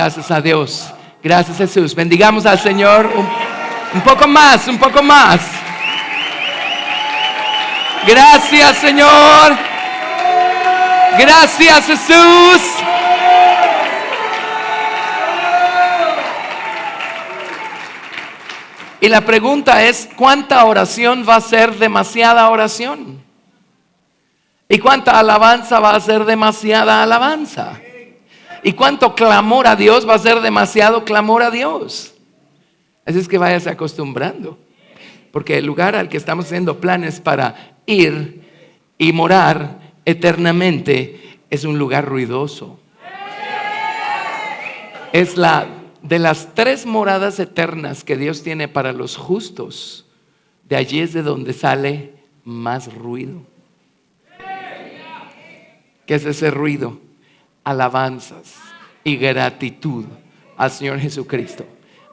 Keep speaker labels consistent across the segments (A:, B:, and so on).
A: Gracias a Dios. Gracias, Jesús. Bendigamos al Señor un poco más, un poco más. Gracias, Señor. Gracias, Jesús. Y la pregunta es, ¿cuánta oración va a ser demasiada oración? ¿Y cuánta alabanza va a ser demasiada alabanza? ¿Y cuánto clamor a Dios va a ser demasiado clamor a Dios? Así es que váyase acostumbrando, porque el lugar al que estamos haciendo planes para ir y morar eternamente es un lugar ruidoso. Es de las 3 moradas eternas que Dios tiene para los justos. De allí es de donde sale más ruido. ¿Qué es ese ruido? Alabanzas y gratitud al Señor Jesucristo,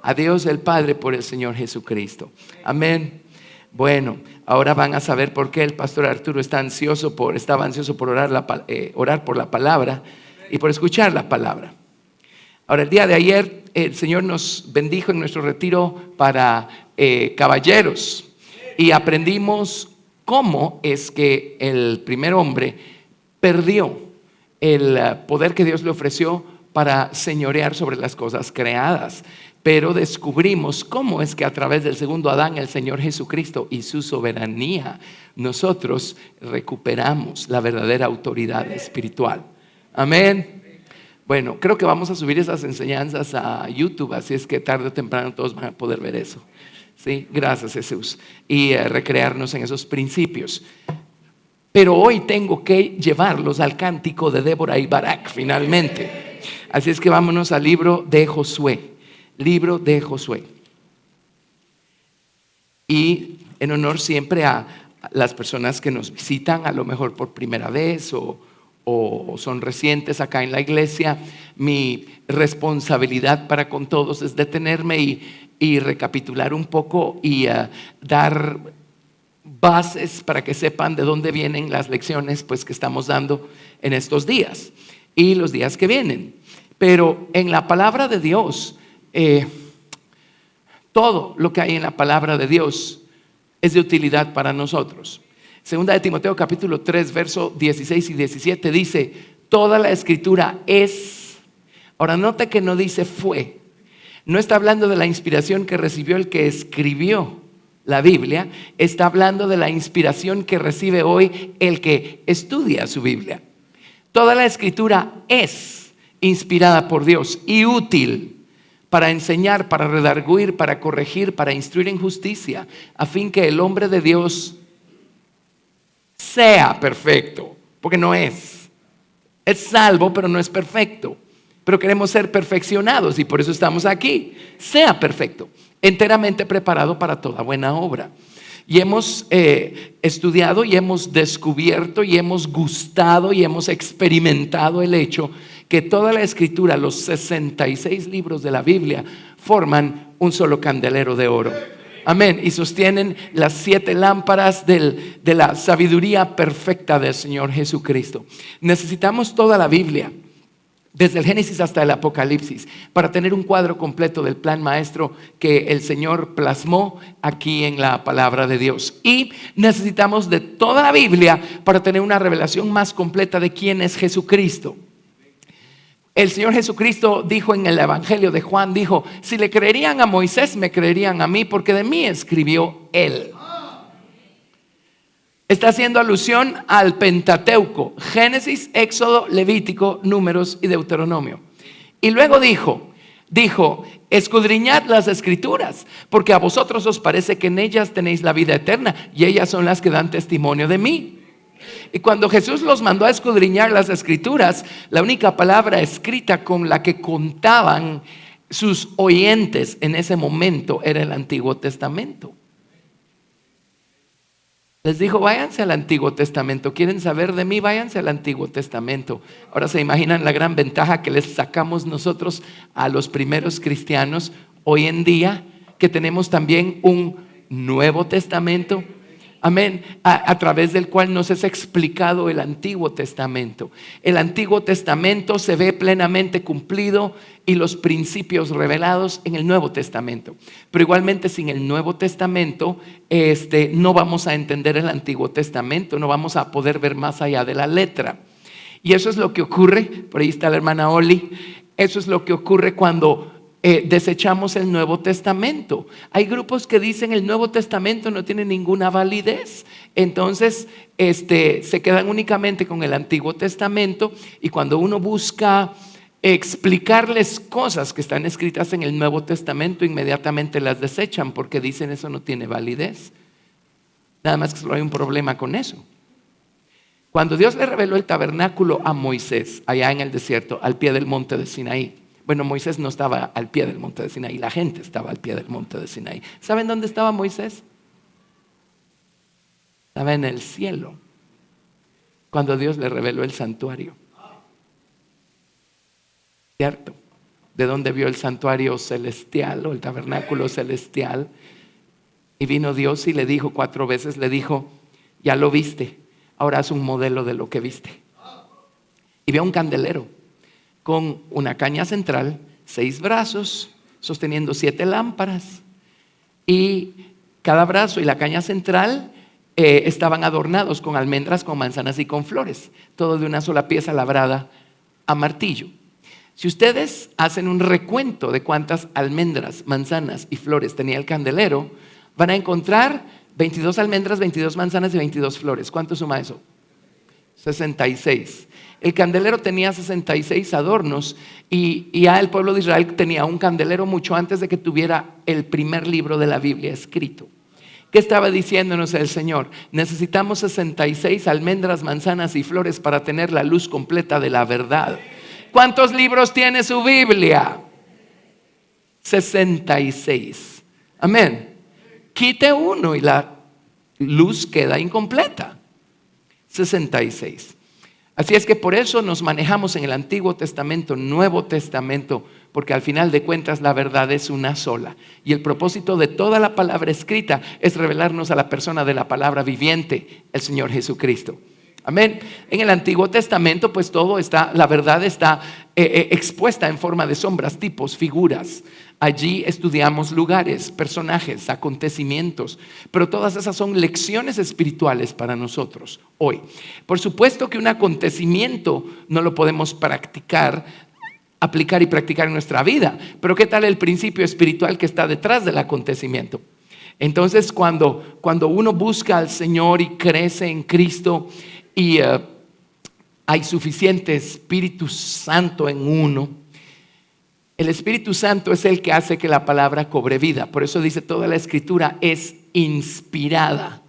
A: a Dios el Padre por el Señor Jesucristo. Amén. Bueno, ahora van a saber por qué el pastor Arturo estaba ansioso por orar por la palabra y por escuchar la palabra. Ahora, el día de ayer el Señor nos bendijo en nuestro retiro para caballeros y aprendimos cómo es que el primer hombre perdió el poder que Dios le ofreció para señorear sobre las cosas creadas. Pero descubrimos cómo es que a través del segundo Adán, el Señor Jesucristo y su soberanía, nosotros recuperamos la verdadera autoridad espiritual. Amén. Bueno, creo que vamos a subir esas enseñanzas a YouTube, así es que tarde o temprano todos van a poder ver eso. ¿Sí? Gracias, Jesús. Y recrearnos en esos principios. Pero hoy tengo que llevarlos al cántico de Débora y Barak finalmente. Así es que vámonos al libro de Josué. Libro de Josué. Y en honor siempre a las personas que nos visitan, a lo mejor por primera vez o son recientes acá en la iglesia, mi responsabilidad para con todos es detenerme y recapitular un poco y dar bases para que sepan de dónde vienen las lecciones pues, que estamos dando en estos días y los días que vienen. Pero en la palabra de Dios, todo lo que hay en la palabra de Dios es de utilidad para nosotros. Segunda de Timoteo capítulo 3 verso 16 y 17 dice: toda la escritura es. Ahora note que no dice fue. No está hablando de la inspiración que recibió el que escribió la Biblia. Está hablando de la inspiración que recibe hoy el que estudia su Biblia. Toda la escritura es inspirada por Dios y útil para enseñar, para redarguir, para corregir, para instruir en justicia, a fin que el hombre de Dios sea perfecto, porque no es salvo, pero no es perfecto, pero queremos ser perfeccionados y por eso estamos aquí. Sea perfecto, enteramente preparado para toda buena obra. Y hemos estudiado y hemos descubierto y hemos gustado y hemos experimentado el hecho que toda la escritura, los 66 libros de la Biblia, forman un solo candelero de oro. Amén. Y sostienen las 7 lámparas de la sabiduría perfecta del Señor Jesucristo. Necesitamos toda la Biblia, desde el Génesis hasta el Apocalipsis, para tener un cuadro completo del plan maestro que el Señor plasmó aquí en la palabra de Dios. Y necesitamos de toda la Biblia para tener una revelación más completa de quién es Jesucristo. El Señor Jesucristo dijo en el Evangelio de Juan, dijo: si le creerían a Moisés, me creerían a mí, porque de mí escribió él. Está haciendo alusión al Pentateuco: Génesis, Éxodo, Levítico, Números y Deuteronomio. Y luego dijo: escudriñad las escrituras, porque a vosotros os parece que en ellas tenéis la vida eterna, y ellas son las que dan testimonio de mí. Y cuando Jesús los mandó a escudriñar las escrituras, la única palabra escrita con la que contaban sus oyentes en ese momento era el Antiguo Testamento. Les dijo: váyanse al Antiguo Testamento. ¿Quieren saber de mí? Váyanse al Antiguo Testamento. Ahora se imaginan la gran ventaja que les sacamos nosotros a los primeros cristianos hoy en día, que tenemos también un Nuevo Testamento. Amén, a través del cual nos es explicado el Antiguo Testamento. El Antiguo Testamento se ve plenamente cumplido y los principios revelados en el Nuevo Testamento. Pero igualmente sin el Nuevo Testamento no vamos a entender el Antiguo Testamento, no vamos a poder ver más allá de la letra. Y eso es lo que ocurre, por ahí está la hermana Oli, eso es lo que ocurre cuando desechamos el Nuevo Testamento. Hay grupos que dicen el Nuevo Testamento no tiene ninguna validez, entonces se quedan únicamente con el Antiguo Testamento, y cuando uno busca explicarles cosas que están escritas en el Nuevo Testamento, inmediatamente las desechan porque dicen eso no tiene validez. Nada más que solo hay un problema con eso. Cuando Dios le reveló el tabernáculo a Moisés allá en el desierto, al pie del monte de Sinaí. Bueno, Moisés no estaba al pie del monte de Sinaí, la gente estaba al pie del monte de Sinaí. ¿Saben dónde estaba Moisés? Estaba en el cielo, cuando Dios le reveló el santuario. ¿Cierto? ¿De dónde vio el santuario celestial o el tabernáculo celestial? Y vino Dios y le dijo 4 veces, le dijo, ya lo viste, ahora haz un modelo de lo que viste. Y vio un candelero con una caña central, 6 brazos, sosteniendo 7 lámparas. Y cada brazo y la caña central estaban adornados con almendras, con manzanas y con flores. Todo de una sola pieza labrada a martillo. Si ustedes hacen un recuento de cuántas almendras, manzanas y flores tenía el candelero, van a encontrar 22 almendras, 22 manzanas y 22 flores. ¿Cuánto suma eso? 66. El candelero tenía 66 adornos y ya el pueblo de Israel tenía un candelero mucho antes de que tuviera el primer libro de la Biblia escrito. ¿Qué estaba diciéndonos el Señor? Necesitamos 66 almendras, manzanas y flores para tener la luz completa de la verdad. ¿Cuántos libros tiene su Biblia? 66. Amén. Quite uno y la luz queda incompleta. 66. Así es que por eso nos manejamos en el Antiguo Testamento, Nuevo Testamento, porque al final de cuentas la verdad es una sola. Y el propósito de toda la palabra escrita es revelarnos a la persona de la palabra viviente, el Señor Jesucristo. Amén. En el Antiguo Testamento pues todo está, la verdad está expuesta en forma de sombras, tipos, figuras. Allí estudiamos lugares, personajes, acontecimientos, pero todas esas son lecciones espirituales para nosotros hoy. Por supuesto que un acontecimiento no lo podemos aplicar y practicar en nuestra vida, pero ¿qué tal el principio espiritual que está detrás del acontecimiento? Entonces cuando uno busca al Señor y crece en Cristo y hay suficiente Espíritu Santo en uno, el Espíritu Santo es el que hace que la palabra cobre vida. Por eso dice toda la Escritura es inspirada.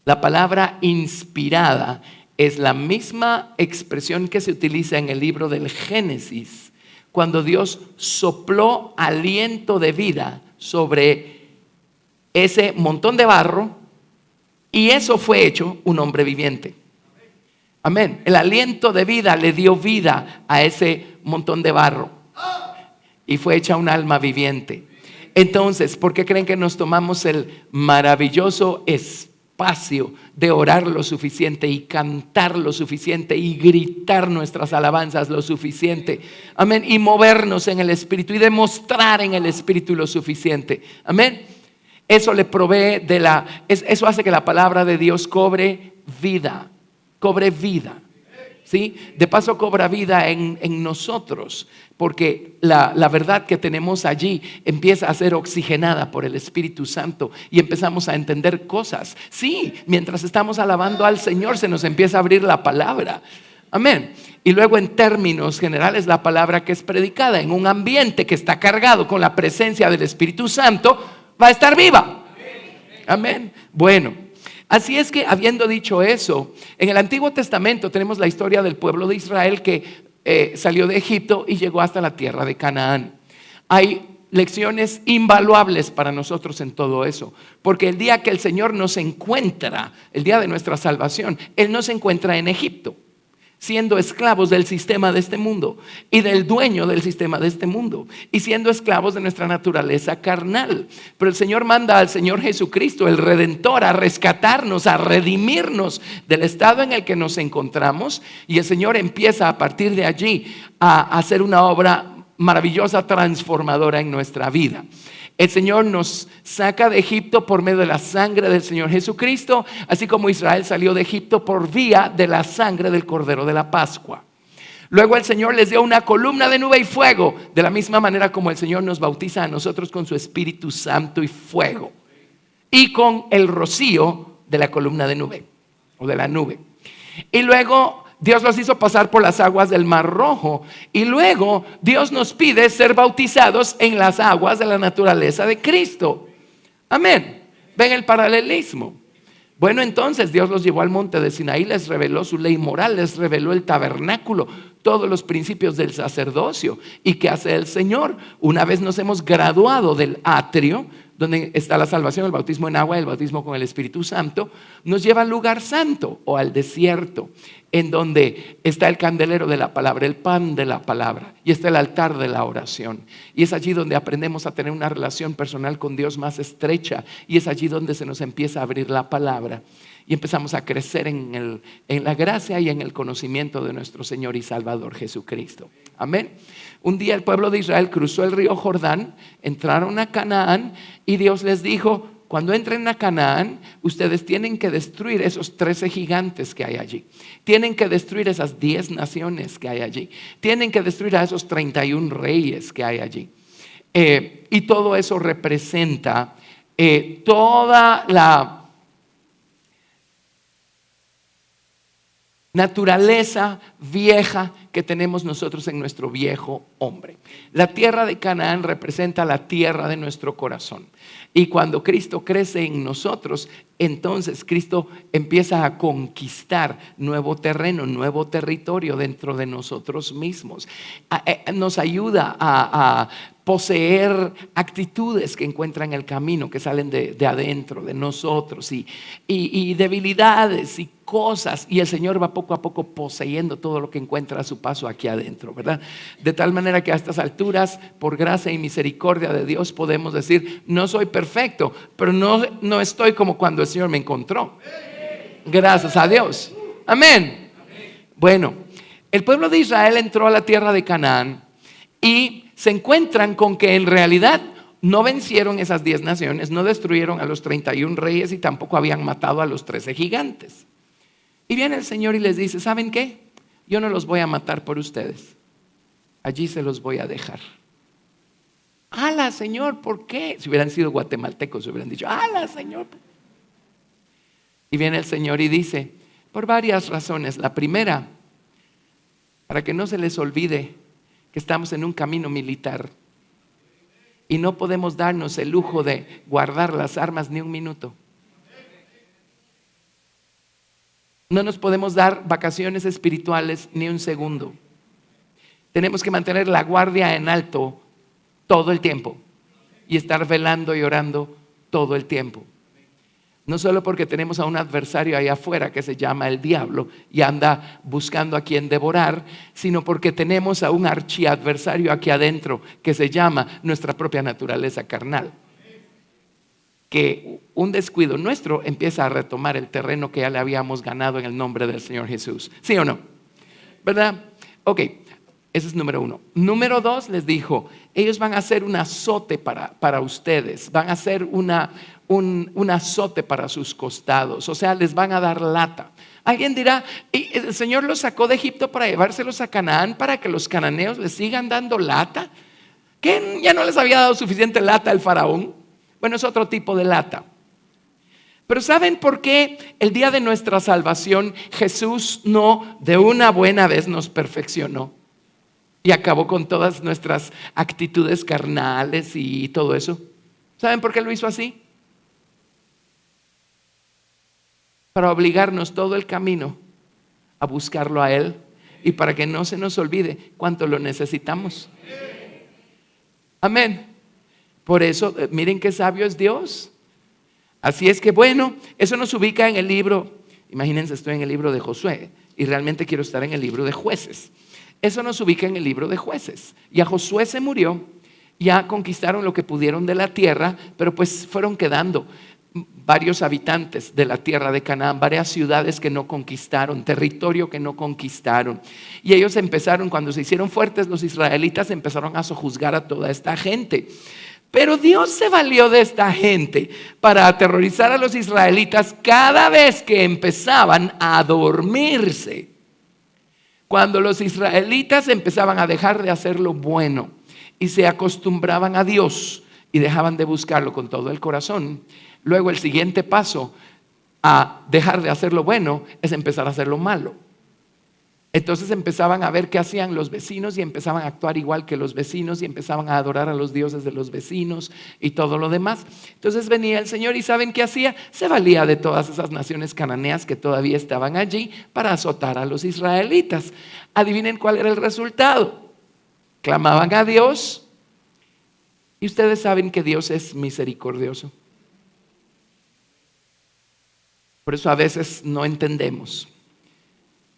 A: La palabra inspirada es la misma expresión que se utiliza en el libro del Génesis, cuando Dios sopló aliento de vida sobre ese montón de barro y eso fue hecho un hombre viviente. Amén. El aliento de vida le dio vida a ese montón de barro y fue hecha un alma viviente. Entonces, ¿por qué creen que nos tomamos el maravilloso espacio de orar lo suficiente y cantar lo suficiente y gritar nuestras alabanzas lo suficiente? Amén. Y movernos en el Espíritu y demostrar en el Espíritu lo suficiente. Amén. Eso le provee eso hace que la palabra de Dios cobre vida. Cobre vida. ¿Sí? De paso cobra vida en nosotros, porque la verdad que tenemos allí empieza a ser oxigenada por el Espíritu Santo y empezamos a entender cosas. Sí, mientras estamos alabando al Señor se nos empieza a abrir la palabra. Amén. Y luego en términos generales la palabra que es predicada en un ambiente que está cargado con la presencia del Espíritu Santo va a estar viva. Amén. Bueno. Así es que habiendo dicho eso, en el Antiguo Testamento tenemos la historia del pueblo de Israel que salió de Egipto y llegó hasta la tierra de Canaán. Hay lecciones invaluables para nosotros en todo eso, porque el día que el Señor nos encuentra, el día de nuestra salvación, Él nos encuentra en Egipto. siendo esclavos del sistema de este mundo y del dueño del sistema de este mundo y siendo esclavos de nuestra naturaleza carnal. Pero el Señor manda al Señor Jesucristo, el Redentor, a rescatarnos, a redimirnos del estado en el que nos encontramos, y el Señor empieza a partir de allí a hacer una obra maravillosa, transformadora en nuestra vida. El Señor nos saca de Egipto por medio de la sangre del Señor Jesucristo, así como Israel salió de Egipto por vía de la sangre del Cordero de la Pascua. Luego el Señor les dio una columna de nube y fuego, de la misma manera como el Señor nos bautiza a nosotros con su Espíritu Santo y fuego, y con el rocío de la columna de nube o de la nube. Y luego Dios los hizo pasar por las aguas del Mar Rojo, y luego Dios nos pide ser bautizados en las aguas de la naturaleza de Cristo. Amén. ¿Ven el paralelismo? Bueno, entonces Dios los llevó al monte de Sinaí, les reveló su ley moral, les reveló el tabernáculo, todos los principios del sacerdocio. ¿Y qué hace el Señor? Una vez nos hemos graduado del atrio, donde está la salvación, el bautismo en agua y el bautismo con el Espíritu Santo, nos lleva al lugar santo o al desierto, en donde está el candelero de la palabra, el pan de la palabra, y está el altar de la oración. Y es allí donde aprendemos a tener una relación personal con Dios más estrecha, y es allí donde se nos empieza a abrir la palabra y empezamos a crecer en la gracia y en el conocimiento de nuestro Señor y Salvador Jesucristo. Amén. Un día el pueblo de Israel cruzó el río Jordán, entraron a Canaán, y Dios les dijo: cuando entren a Canaán, ustedes tienen que destruir esos 13 gigantes que hay allí. Tienen que destruir esas 10 naciones que hay allí. Tienen que destruir a esos 31 reyes que hay allí. Y todo eso representa toda la naturaleza vieja que tenemos nosotros en nuestro viejo hombre. La tierra de Canaán representa la tierra de nuestro corazón. Y cuando Cristo crece en nosotros, entonces Cristo empieza a conquistar nuevo terreno, nuevo territorio dentro de nosotros mismos. Nos ayuda a poseer actitudes que encuentran el camino, que salen de adentro de nosotros, y debilidades y cosas, y el Señor va poco a poco poseyendo todo lo que encuentra a su paso aquí adentro, ¿verdad? De tal manera que a estas alturas, por gracia y misericordia de Dios, podemos decir: no soy perfecto, pero no estoy como cuando el Señor me encontró. Gracias a Dios. Amén. Bueno, el pueblo de Israel entró a la tierra de Canaán y se encuentran con que en realidad no vencieron esas 10 naciones, no destruyeron a los 31 reyes y tampoco habían matado a los 13 gigantes. Y viene el Señor y les dice: ¿saben qué? Yo no los voy a matar por ustedes, allí se los voy a dejar. ¡Hala, Señor! ¿Por qué? Si hubieran sido guatemaltecos, se hubieran dicho: ¡hala, Señor! Y viene el Señor y dice: por varias razones. La primera, para que no se les olvide que estamos en un camino militar y no podemos darnos el lujo de guardar las armas ni un minuto. No nos podemos dar vacaciones espirituales ni un segundo. Tenemos que mantener la guardia en alto todo el tiempo y estar velando y orando todo el tiempo. No solo porque tenemos a un adversario allá afuera que se llama el diablo y anda buscando a quien devorar, sino porque tenemos a un archiadversario aquí adentro que se llama nuestra propia naturaleza carnal. Que un descuido nuestro empieza a retomar el terreno que ya le habíamos ganado en el nombre del Señor Jesús. ¿Sí o no? ¿Verdad? Ok, ese es número 1. Número 2, les dijo: ellos van a hacer un azote para ustedes. Van a hacer un azote para sus costados. O sea, les van a dar lata. Alguien dirá: ¿y el Señor los sacó de Egipto para llevárselos a Canaán para que los cananeos les sigan dando lata? ¿Qué? ¿Ya no les había dado suficiente lata al faraón? Bueno, es otro tipo de lata. Pero ¿saben por qué el día de nuestra salvación Jesús no de una buena vez nos perfeccionó y acabó con todas nuestras actitudes carnales y todo eso? ¿Saben por qué lo hizo así? Para obligarnos todo el camino a buscarlo a Él y para que no se nos olvide cuánto lo necesitamos. Amén. Por eso, miren qué sabio es Dios. Así es que bueno, eso nos ubica en el libro Imagínense, estoy en el libro de Josué y realmente quiero estar en el libro de Jueces. Eso nos ubica en el libro de Jueces. Ya Josué se murió, ya conquistaron lo que pudieron de la tierra, pero pues fueron quedando varios habitantes de la tierra de Canaán, varias ciudades que no conquistaron, territorio que no conquistaron. Y ellos empezaron, cuando se hicieron fuertes los israelitas, empezaron a sojuzgar a toda esta gente. Pero Dios se valió de esta gente para aterrorizar a los israelitas cada vez que empezaban a dormirse. Cuando los israelitas empezaban a dejar de hacer lo bueno y se acostumbraban a Dios y dejaban de buscarlo con todo el corazón, luego el siguiente paso a dejar de hacer lo bueno es empezar a hacer lo malo. Entonces empezaban a ver qué hacían los vecinos y empezaban a actuar igual que los vecinos y empezaban a adorar a los dioses de los vecinos y todo lo demás. Entonces venía el Señor y ¿saben qué hacía? Se valía de todas esas naciones cananeas que todavía estaban allí para azotar a los israelitas. Adivinen cuál era el resultado. Clamaban a Dios y ustedes saben que Dios es misericordioso. Por eso a veces no entendemos.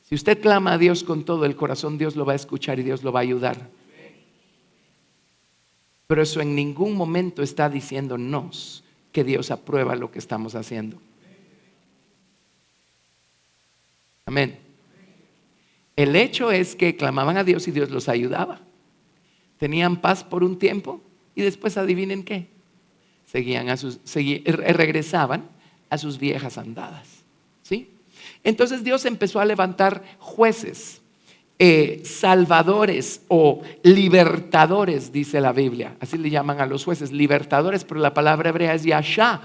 A: Si usted clama a Dios con todo el corazón, Dios lo va a escuchar y Dios lo va a ayudar. Pero eso en ningún momento está diciéndonos que Dios aprueba lo que estamos haciendo. Amén. El hecho es que clamaban a Dios y Dios los ayudaba. Tenían paz por un tiempo y después adivinen qué. Regresaban a sus viejas andadas. ¿Sí? Entonces Dios empezó a levantar jueces, salvadores o libertadores, dice la Biblia. Así le llaman a los jueces, libertadores, pero la palabra hebrea es Yeshua,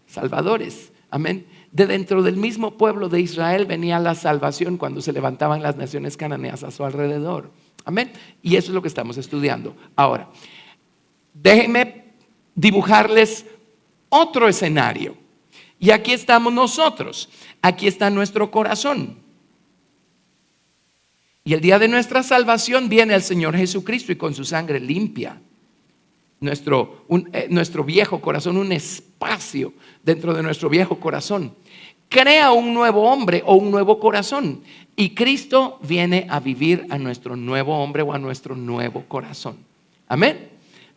A: salvadores. Amén. De dentro del mismo pueblo de Israel venía la salvación cuando se levantaban las naciones cananeas a su alrededor. Amén. Y eso es lo que estamos estudiando. Ahora, déjenme dibujarles otro escenario. Y aquí estamos nosotros, aquí está nuestro corazón. Y el día de nuestra salvación viene el Señor Jesucristo y con su sangre limpia nuestro viejo corazón, un espacio dentro de nuestro viejo corazón. Crea un nuevo hombre o un nuevo corazón. Y Cristo viene a vivir a nuestro nuevo hombre o a nuestro nuevo corazón. Amén.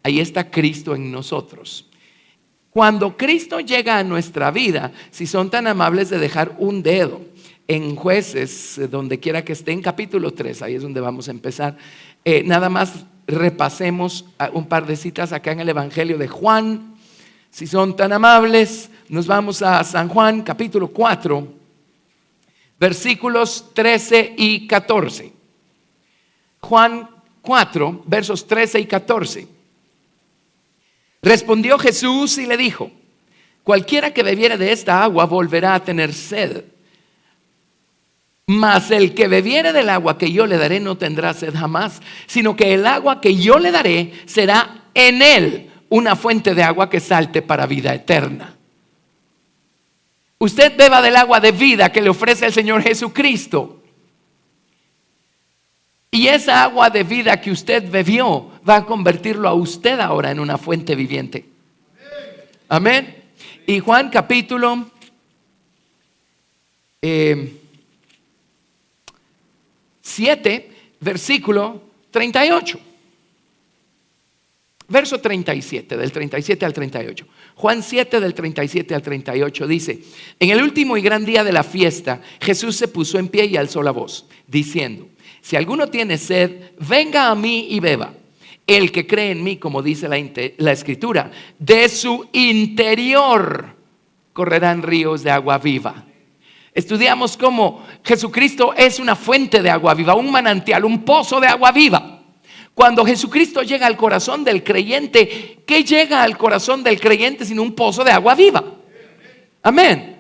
A: Ahí está Cristo en nosotros. Cuando Cristo llega a nuestra vida, si son tan amables de dejar un dedo en Jueces, donde quiera que esté, en capítulo 3, ahí es donde vamos a empezar. Nada más repasemos un par de citas acá en el Evangelio de Juan. Si son tan amables, nos vamos a San Juan, capítulo 4, versículos 13 y 14. Juan 4, versos 13 y 14. Respondió Jesús y le dijo: cualquiera que bebiere de esta agua volverá a tener sed. Mas el que bebiere del agua que yo le daré no tendrá sed jamás, sino que el agua que yo le daré será en él una fuente de agua que salte para vida eterna. Usted beba del agua de vida que le ofrece el Señor Jesucristo. Y esa agua de vida que usted bebió va a convertirlo a usted ahora en una fuente viviente. Amén. Y Juan capítulo 7, versículo 38. Verso 37, del 37 al 38. Juan 7, del 37 al 38 dice: en el último y gran día de la fiesta, Jesús se puso en pie y alzó la voz, diciendo: si alguno tiene sed, venga a mí y beba. El que cree en mí, como dice la Escritura, de su interior correrán ríos de agua viva. Estudiamos cómo Jesucristo es una fuente de agua viva, un manantial, un pozo de agua viva. Cuando Jesucristo llega al corazón del creyente, ¿qué llega al corazón del creyente sino un pozo de agua viva? Amén.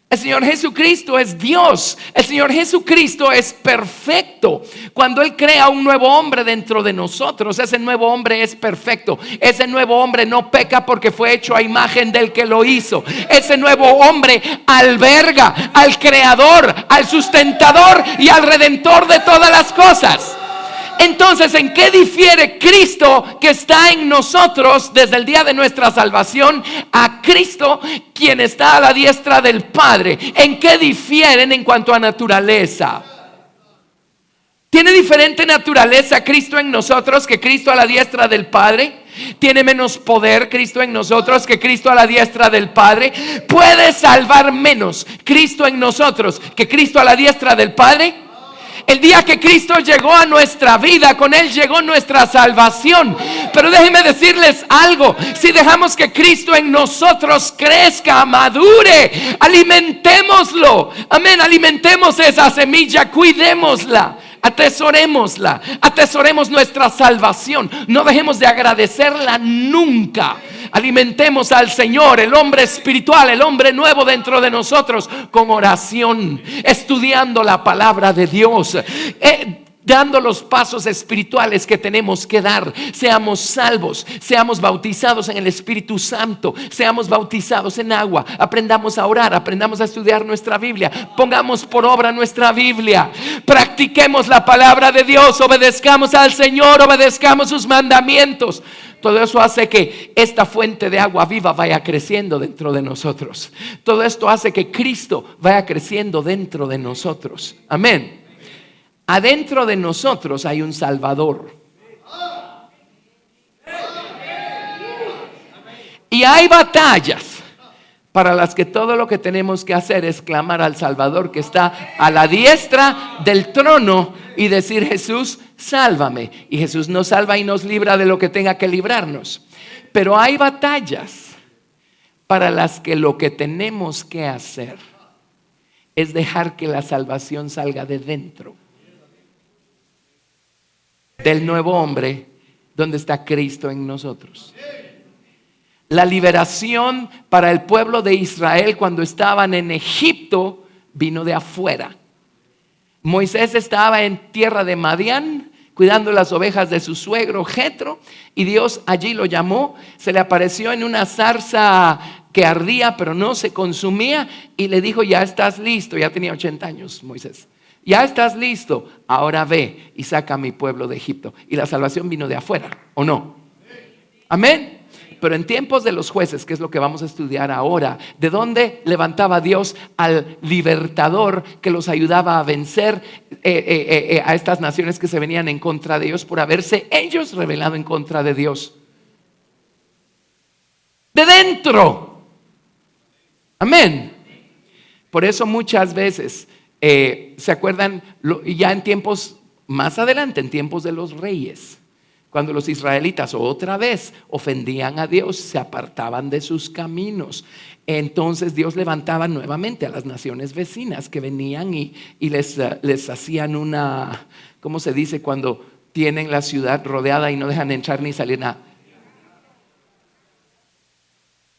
A: El Señor Jesucristo es Dios. El Señor Jesucristo es perfecto. Cuando Él crea un nuevo hombre dentro de nosotros, ese nuevo hombre es perfecto. Ese nuevo hombre no peca porque fue hecho a imagen del que lo hizo. Ese nuevo hombre alberga al Creador, al sustentador y al Redentor de todas las cosas. Entonces, ¿en qué difiere Cristo que está en nosotros desde el día de nuestra salvación a Cristo quien está a la diestra del Padre? ¿En qué difieren en cuanto a naturaleza? ¿Tiene diferente naturaleza Cristo en nosotros que Cristo a la diestra del Padre? ¿Tiene menos poder Cristo en nosotros que Cristo a la diestra del Padre? ¿Puede salvar menos Cristo en nosotros que Cristo a la diestra del Padre? El día que Cristo llegó a nuestra vida, con Él llegó nuestra salvación. Pero déjenme decirles algo: si dejamos que Cristo en nosotros crezca, madure, alimentémoslo. Amén, alimentemos esa semilla, cuidémosla. Atesorémosla, atesoremos nuestra salvación. No dejemos de agradecerla nunca. Alimentemos al Señor, el hombre espiritual, el hombre nuevo dentro de nosotros, con oración, estudiando la palabra de Dios, dando los pasos espirituales que tenemos que dar. Seamos salvos, seamos bautizados en el Espíritu Santo, seamos bautizados en agua, aprendamos a orar, aprendamos a estudiar nuestra Biblia, pongamos por obra nuestra Biblia, practiquemos la palabra de Dios, obedezcamos al Señor, obedezcamos sus mandamientos. Todo eso hace que esta fuente de agua viva vaya creciendo dentro de nosotros. Todo esto hace que Cristo vaya creciendo dentro de nosotros. Amén. Adentro de nosotros hay un Salvador. Y hay batallas para las que todo lo que tenemos que hacer es clamar al Salvador que está a la diestra del trono y decir: Jesús, sálvame. Y Jesús nos salva y nos libra de lo que tenga que librarnos. Pero hay batallas para las que lo que tenemos que hacer es dejar que la salvación salga de dentro del nuevo hombre, donde está Cristo en nosotros. La liberación para el pueblo de Israel cuando estaban en Egipto vino de afuera. Moisés estaba en tierra de Madián cuidando las ovejas de su suegro Jetro, y Dios allí lo llamó. Se le apareció en una zarza que ardía pero no se consumía, y le dijo: ya estás listo. Ya tenía 80 años Moisés. Ya estás listo, ahora ve y saca a mi pueblo de Egipto. Y la salvación vino de afuera, ¿o no? Amén. Pero en tiempos de los jueces, que es lo que vamos a estudiar ahora, ¿de dónde levantaba Dios al libertador que los ayudaba a vencer a estas naciones que se venían en contra de ellos por haberse ellos rebelado en contra de Dios? De dentro. Amén. Por eso muchas veces ¿se acuerdan? Ya en tiempos más adelante, en tiempos de los reyes, cuando los israelitas otra vez ofendían a Dios, se apartaban de sus caminos, entonces Dios levantaba nuevamente a las naciones vecinas que venían y les hacían una, ¿cómo se dice? Cuando tienen la ciudad rodeada y no dejan entrar ni salir nada.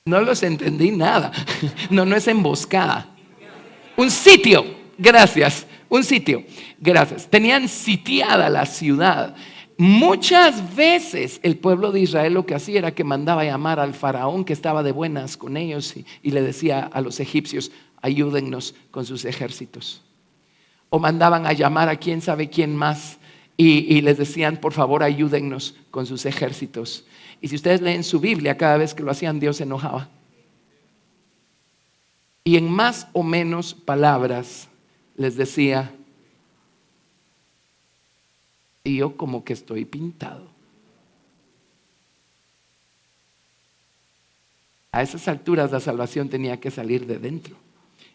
A: No los entendí nada. No es emboscada. Un sitio. Gracias, un sitio. Gracias. Tenían sitiada la ciudad. Muchas veces el pueblo de Israel lo que hacía era que mandaba a llamar al faraón, que estaba de buenas con ellos, y le decía a los egipcios: ayúdennos con sus ejércitos. O mandaban a llamar a quién sabe quién más y les decían: por favor, ayúdennos con sus ejércitos. Y si ustedes leen su Biblia, cada vez que lo hacían, Dios se enojaba. Y en más o menos palabras les decía: y yo como que estoy pintado. A esas alturas la salvación tenía que salir de dentro.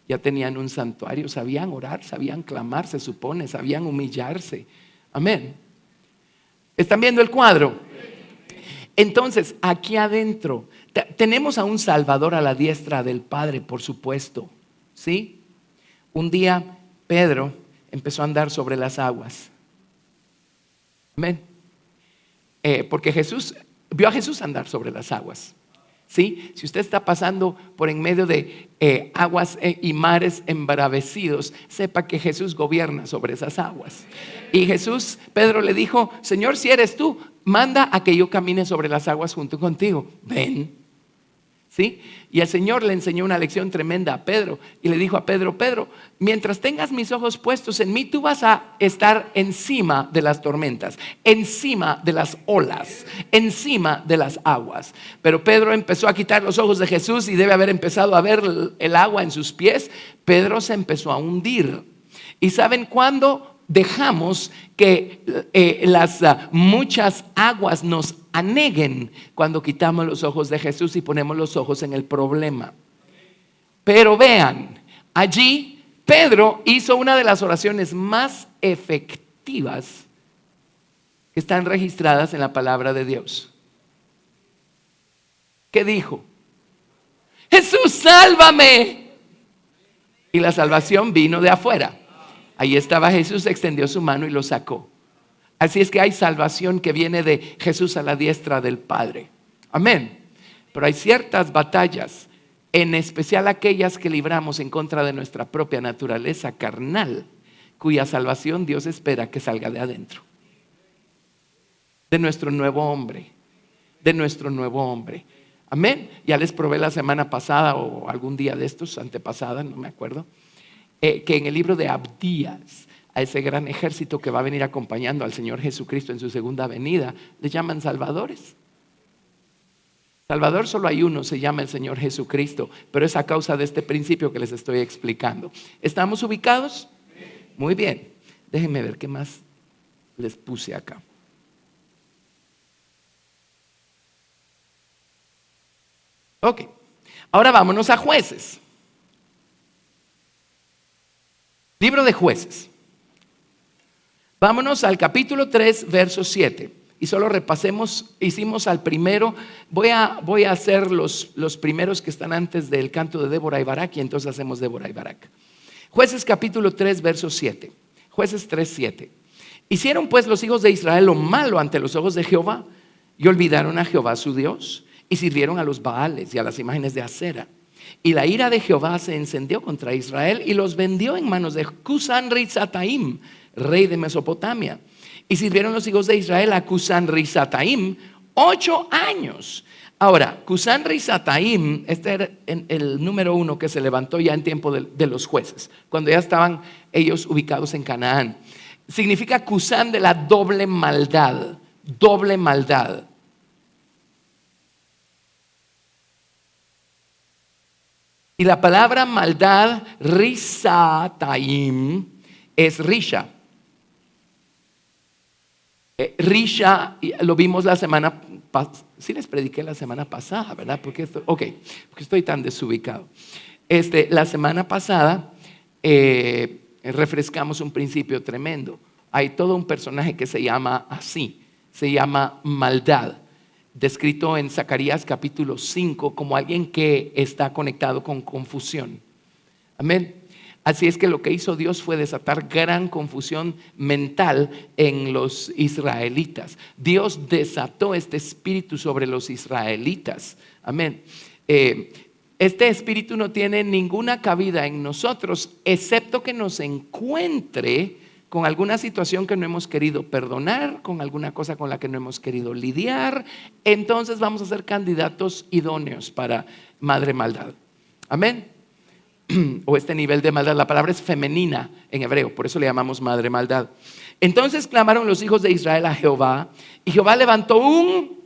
A: Ya tenían un santuario, sabían orar, sabían clamar, se supone, sabían humillarse. Amén. ¿Están viendo el cuadro? Entonces, aquí adentro tenemos a un Salvador a la diestra del Padre, por supuesto. ¿Sí? Un día Pedro empezó a andar sobre las aguas. Amén. Porque Jesús vio a Jesús andar sobre las aguas. ¿Sí? Si usted está pasando por en medio de aguas y mares embravecidos, sepa que Jesús gobierna sobre esas aguas. Y Pedro le dijo: Señor, si eres tú, manda a que yo camine sobre las aguas junto contigo. Ven. ¿Sí? Y el Señor le enseñó una lección tremenda a Pedro y le dijo a Pedro: Pedro, mientras tengas mis ojos puestos en mí, tú vas a estar encima de las tormentas, encima de las olas, encima de las aguas. Pero Pedro empezó a quitar los ojos de Jesús y debe haber empezado a ver el agua en sus pies. Pedro se empezó a hundir. ¿Y saben cuándo dejamos que las muchas aguas nos aneguen? Cuando quitamos los ojos de Jesús y ponemos los ojos en el problema. Pero vean, allí Pedro hizo una de las oraciones más efectivas que están registradas en la palabra de Dios. ¿Qué dijo? Jesús, sálvame. Y la salvación vino de afuera. Ahí estaba Jesús, extendió su mano y lo sacó. Así es que hay salvación que viene de Jesús a la diestra del Padre. Amén. Pero hay ciertas batallas, en especial aquellas que libramos en contra de nuestra propia naturaleza carnal, cuya salvación Dios espera que salga de adentro. De nuestro nuevo hombre. De nuestro nuevo hombre. Amén. Ya les probé la semana pasada o algún día de estos, antepasada, no me acuerdo. Que en el libro de Abdías, a ese gran ejército que va a venir acompañando al Señor Jesucristo en su segunda venida, le llaman salvadores. Salvador solo hay uno, se llama el Señor Jesucristo, pero es a causa de este principio que les estoy explicando. ¿Estamos ubicados? Muy bien. Déjenme ver qué más les puse acá. Ok, ahora vámonos a Jueces. Libro de Jueces. Vámonos al capítulo 3, verso 7. Y solo repasemos, hicimos al primero. Voy a hacer los primeros que están antes del canto de Débora y Barak, y entonces hacemos Débora y Barak. Jueces capítulo 3, verso 7. Jueces 3, 7. Hicieron pues los hijos de Israel lo malo ante los ojos de Jehová, y olvidaron a Jehová su Dios, y sirvieron a los Baales y a las imágenes de acera. Y la ira de Jehová se encendió contra Israel y los vendió en manos de Cusán-Risataim, rey de Mesopotamia. Y sirvieron los hijos de Israel a Cusán-Risataim 8 años. Ahora, Cusán-Risataim, este era el número 1 que se levantó ya en tiempo de los jueces, cuando ya estaban ellos ubicados en Canaán. Significa Cusán de la doble maldad, doble maldad. Y la palabra maldad, Risataim, es Risha. Risha, lo vimos la semana pasada. Sí les prediqué la semana pasada, ¿verdad? Porque estoy tan desubicado. La semana pasada refrescamos un principio tremendo. Hay todo un personaje que se llama así, se llama maldad, descrito en Zacarías capítulo 5 como alguien que está conectado con confusión. Amén. Así es que lo que hizo Dios fue desatar gran confusión mental en los israelitas. Dios desató este espíritu sobre los israelitas. Amén. Este espíritu no tiene ninguna cabida en nosotros, excepto que nos encuentre con alguna situación que no hemos querido perdonar, con alguna cosa con la que no hemos querido lidiar. Entonces vamos a ser candidatos idóneos para madre maldad. Amén. O este nivel de maldad. La palabra es femenina en hebreo, por eso le llamamos madre maldad. Entonces clamaron los hijos de Israel a Jehová, y Jehová levantó un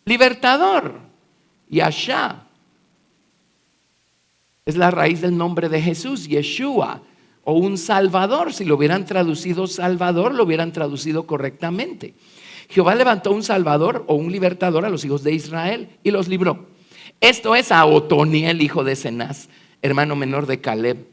A: libertador, Yashá. Es la raíz del nombre de Jesús, Yeshua, o un salvador. Si lo hubieran traducido salvador, lo hubieran traducido correctamente. Jehová levantó un salvador o un libertador a los hijos de Israel y los libró. Esto es a Otoniel, hijo de Cenaz, hermano menor de Caleb.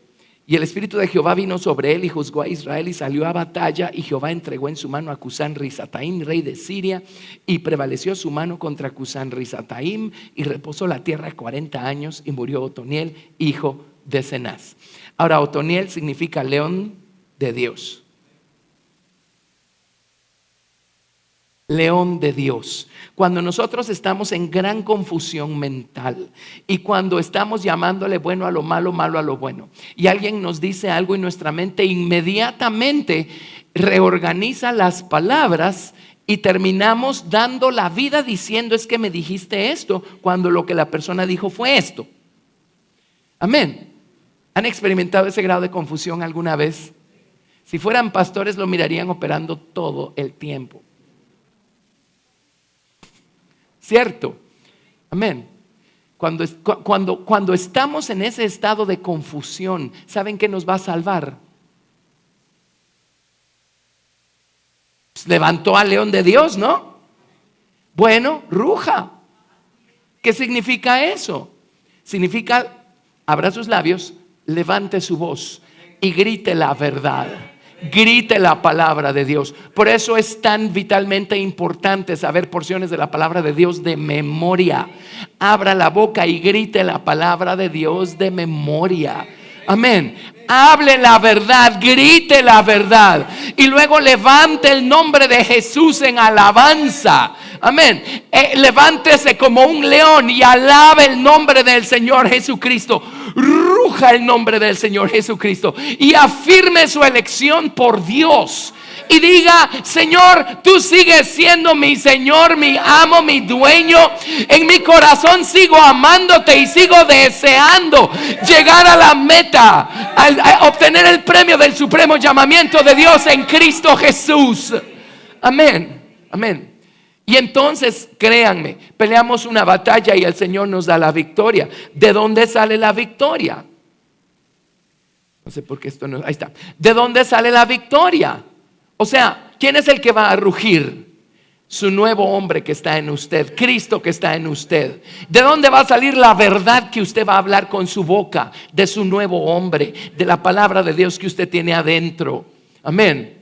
A: Y el espíritu de Jehová vino sobre él y juzgó a Israel y salió a batalla. Y Jehová entregó en su mano a Cusán-Risataim, rey de Siria, y prevaleció su mano contra Cusán-Risataim, y reposó la tierra 40 años, y murió Otoniel, hijo de Cenaz. Ahora, Otoniel significa león de Dios. León de Dios. Cuando nosotros estamos en gran confusión mental y cuando estamos llamándole bueno a lo malo, malo a lo bueno, y alguien nos dice algo y nuestra mente inmediatamente reorganiza las palabras y terminamos dando la vida diciendo es que me dijiste esto, cuando lo que la persona dijo fue esto. Amén. ¿Han experimentado ese grado de confusión alguna vez? Si fueran pastores lo mirarían operando todo el tiempo. ¿Cierto? Amén. Cuando estamos en ese estado de confusión, ¿saben qué nos va a salvar? Pues levantó al león de Dios, ¿no? Bueno, ruja. ¿Qué significa eso? Significa, abra sus labios, levante su voz y grite la verdad. Grite la palabra de Dios. Por eso es tan vitalmente importante saber porciones de la palabra de Dios de memoria. Abra la boca y grite la palabra de Dios de memoria. Amén. Hable la verdad, grite la verdad y luego levante el nombre de Jesús en alabanza. Amén. Levántese como un león y alabe el nombre del Señor Jesucristo. Ruja el nombre del Señor Jesucristo y afirme su elección por Dios. Y diga: Señor, tú sigues siendo mi Señor, mi amo, mi dueño. En mi corazón sigo amándote y sigo deseando llegar a la meta, a obtener el premio del supremo llamamiento de Dios en Cristo Jesús. Amén, amén. Y entonces, créanme, peleamos una batalla y el Señor nos da la victoria. ¿De dónde sale la victoria? No sé por qué esto no... Ahí está. ¿De dónde sale la victoria? O sea, ¿quién es el que va a rugir? Su nuevo hombre que está en usted, Cristo que está en usted. ¿De dónde va a salir la verdad que usted va a hablar con su boca? De su nuevo hombre, de la palabra de Dios que usted tiene adentro. Amén.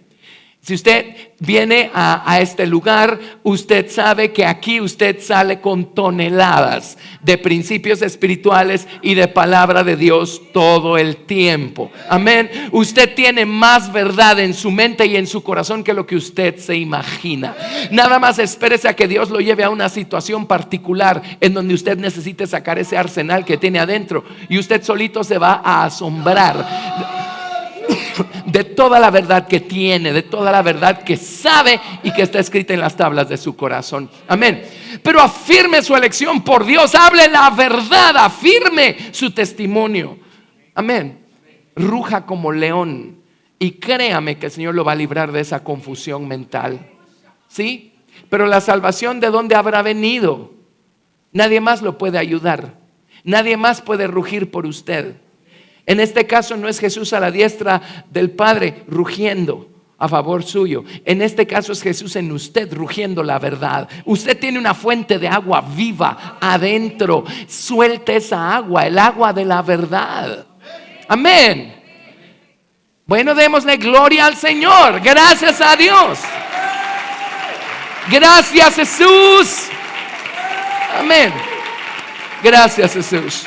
A: Si usted viene a este lugar, usted sabe que aquí usted sale con toneladas de principios espirituales y de palabra de Dios todo el tiempo. Amén. Usted tiene más verdad en su mente y en su corazón que lo que usted se imagina. Nada más espérese a que Dios lo lleve a una situación particular en donde usted necesite sacar ese arsenal que tiene adentro y usted solito se va a asombrar de toda la verdad que tiene, de toda la verdad que sabe y que está escrita en las tablas de su corazón. Amén. Pero afirme su elección por Dios, hable la verdad, afirme su testimonio. Amén. Ruja como león y créame que el Señor lo va a librar de esa confusión mental. ¿Sí? Pero la salvación, ¿de dónde habrá venido? Nadie más lo puede ayudar. Nadie más puede rugir por usted. En este caso no es Jesús a la diestra del Padre rugiendo a favor suyo. En este caso es Jesús en usted rugiendo la verdad. Usted tiene una fuente de agua viva adentro. Suelte esa agua, el agua de la verdad. Amén. Bueno, démosle gloria al Señor. Gracias a Dios. Gracias, Jesús. Amén. Gracias, Jesús.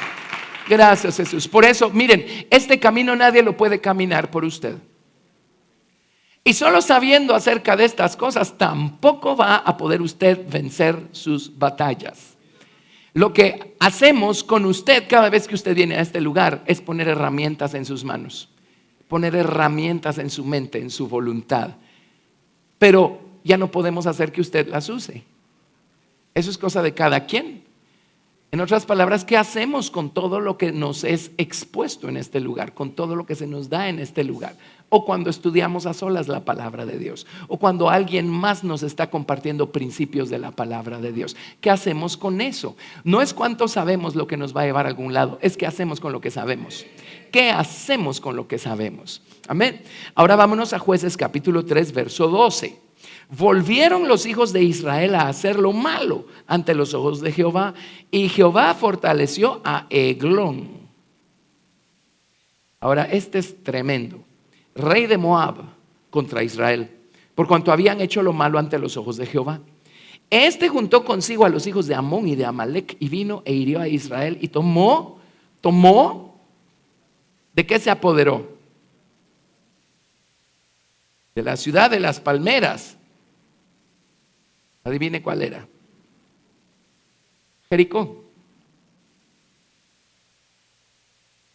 A: Gracias, Jesús. Por eso, miren, este camino nadie lo puede caminar por usted. Y solo sabiendo acerca de estas cosas, tampoco va a poder usted vencer sus batallas. Lo que hacemos con usted cada vez que usted viene a este lugar es poner herramientas en sus manos, poner herramientas en su mente, en su voluntad. Pero ya no podemos hacer que usted las use. Eso es cosa de cada quien. En otras palabras, ¿qué hacemos con todo lo que nos es expuesto en este lugar? Con todo lo que se nos da en este lugar. O cuando estudiamos a solas la palabra de Dios. O cuando alguien más nos está compartiendo principios de la palabra de Dios. ¿Qué hacemos con eso? No es cuánto sabemos lo que nos va a llevar a algún lado. Es qué hacemos con lo que sabemos. ¿Qué hacemos con lo que sabemos? Amén. Ahora vámonos a Jueces capítulo 3, verso 12. Volvieron los hijos de Israel a hacer lo malo ante los ojos de Jehová, y Jehová fortaleció a Eglón. Ahora este es tremendo. Rey de Moab contra Israel, por cuanto habían hecho lo malo ante los ojos de Jehová. Este juntó consigo a los hijos de Amón y de Amalek y vino e hirió a Israel y tomó, ¿de qué se apoderó? De la ciudad de las palmeras. Adivine cuál era. Jericó.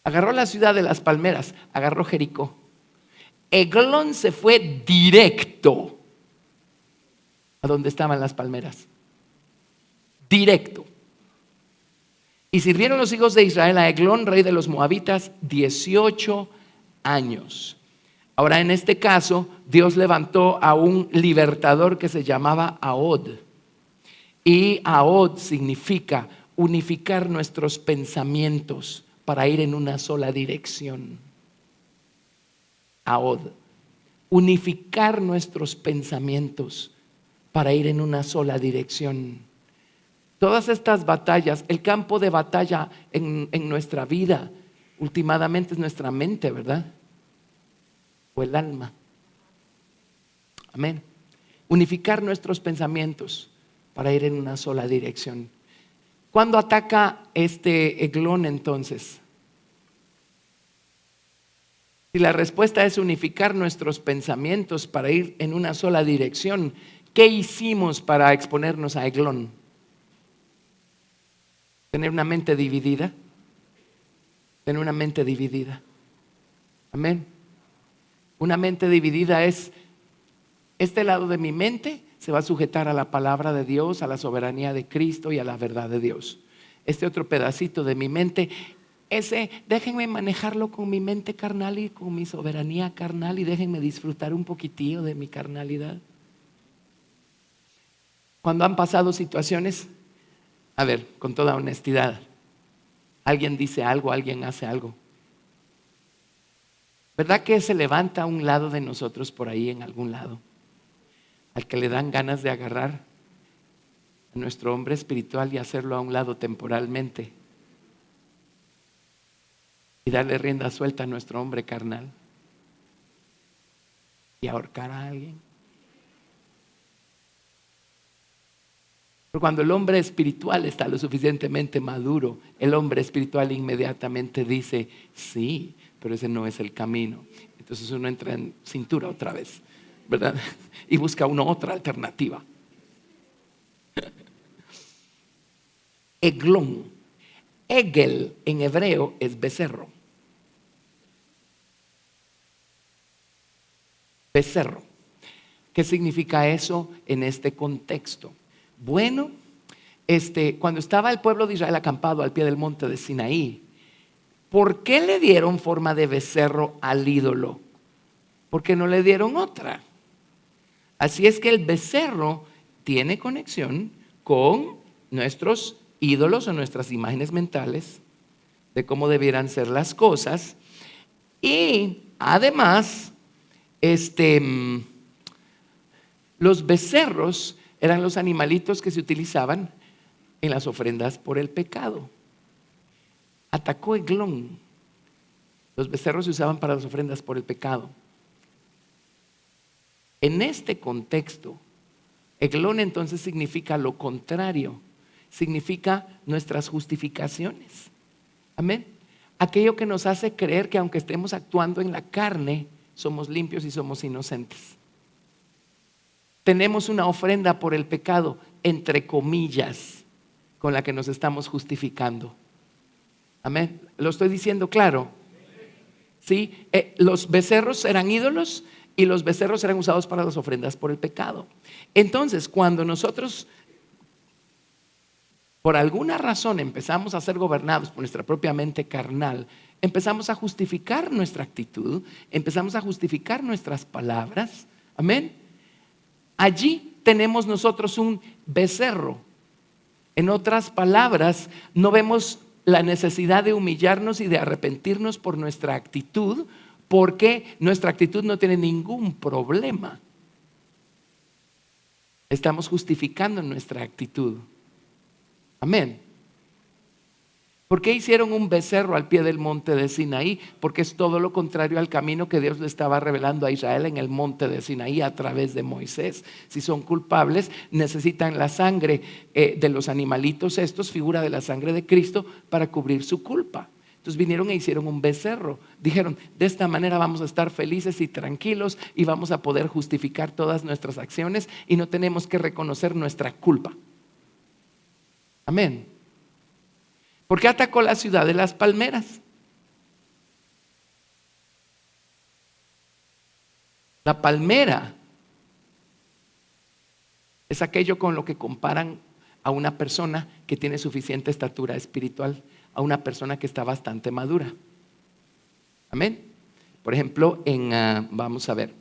A: Agarró la ciudad de las palmeras, agarró Jericó. Eglón se fue directo a donde estaban las palmeras. Directo. Y sirvieron los hijos de Israel a Eglón, rey de los moabitas, 18 años. Ahora, en este caso, Dios levantó a un libertador que se llamaba Ahod. Y Ahod significa unificar nuestros pensamientos para ir en una sola dirección. Ahod. Unificar nuestros pensamientos para ir en una sola dirección. Todas estas batallas, el campo de batalla en nuestra vida, últimamente es nuestra mente, ¿verdad? O el alma. Amén. Unificar nuestros pensamientos para ir en una sola dirección. ¿Cuándo ataca este Eglón entonces? Si la respuesta es unificar nuestros pensamientos para ir en una sola dirección, ¿qué hicimos para exponernos a Eglón? Tener una mente dividida. Tener una mente dividida. Amén. Una mente dividida es, este lado de mi mente se va a sujetar a la palabra de Dios, a la soberanía de Cristo y a la verdad de Dios. Este otro pedacito de mi mente, ese, déjenme manejarlo con mi mente carnal y con mi soberanía carnal y déjenme disfrutar un poquitillo de mi carnalidad. Cuando han pasado situaciones, a ver, con toda honestidad, alguien dice algo, alguien hace algo. ¿Verdad que se levanta a un lado de nosotros por ahí en algún lado? Al que le dan ganas de agarrar a nuestro hombre espiritual y hacerlo a un lado temporalmente y darle rienda suelta a nuestro hombre carnal y ahorcar a alguien. Pero cuando el hombre espiritual está lo suficientemente maduro, el hombre espiritual inmediatamente dice, sí, pero ese no es el camino. Entonces uno entra en cintura otra vez, ¿verdad? Y busca una otra alternativa. Eglón. Egel en hebreo es becerro. Becerro. ¿Qué significa eso en este contexto? Bueno, cuando estaba el pueblo de Israel acampado al pie del monte de Sinaí, ¿por qué le dieron forma de becerro al ídolo? Porque no le dieron otra. Así es que el becerro tiene conexión con nuestros ídolos o nuestras imágenes mentales de cómo debieran ser las cosas. Y además, los becerros eran los animalitos que se utilizaban en las ofrendas por el pecado. Atacó Eglón. Los becerros se usaban para las ofrendas por el pecado. En este contexto, Eglón entonces significa lo contrario. Significa nuestras justificaciones. Amén. Aquello que nos hace creer que aunque estemos actuando en la carne, somos limpios y somos inocentes. Tenemos una ofrenda por el pecado, entre comillas, con la que nos estamos justificando. Amén. ¿Lo estoy diciendo claro? ¿Sí? Los becerros eran ídolos y los becerros eran usados para las ofrendas por el pecado. Entonces, cuando nosotros por alguna razón empezamos a ser gobernados por nuestra propia mente carnal, empezamos a justificar nuestra actitud, empezamos a justificar nuestras palabras. Amén. Allí tenemos nosotros un becerro. En otras palabras, no vemos la necesidad de humillarnos y de arrepentirnos por nuestra actitud, porque nuestra actitud no tiene ningún problema. Estamos justificando nuestra actitud. Amén. ¿Por qué hicieron un becerro al pie del monte de Sinaí? Porque es todo lo contrario al camino que Dios le estaba revelando a Israel en el monte de Sinaí a través de Moisés. Si son culpables, necesitan la sangre de los animalitos estos, figura de la sangre de Cristo, para cubrir su culpa. Entonces vinieron e hicieron un becerro. Dijeron, de esta manera vamos a estar felices y tranquilos y vamos a poder justificar todas nuestras acciones y no tenemos que reconocer nuestra culpa. Amén. ¿Por qué atacó la ciudad de las palmeras? La palmera Es aquello con lo que comparan a una persona que tiene suficiente estatura espiritual, a una persona que está bastante madura. Amén. Por ejemplo, vamos a ver,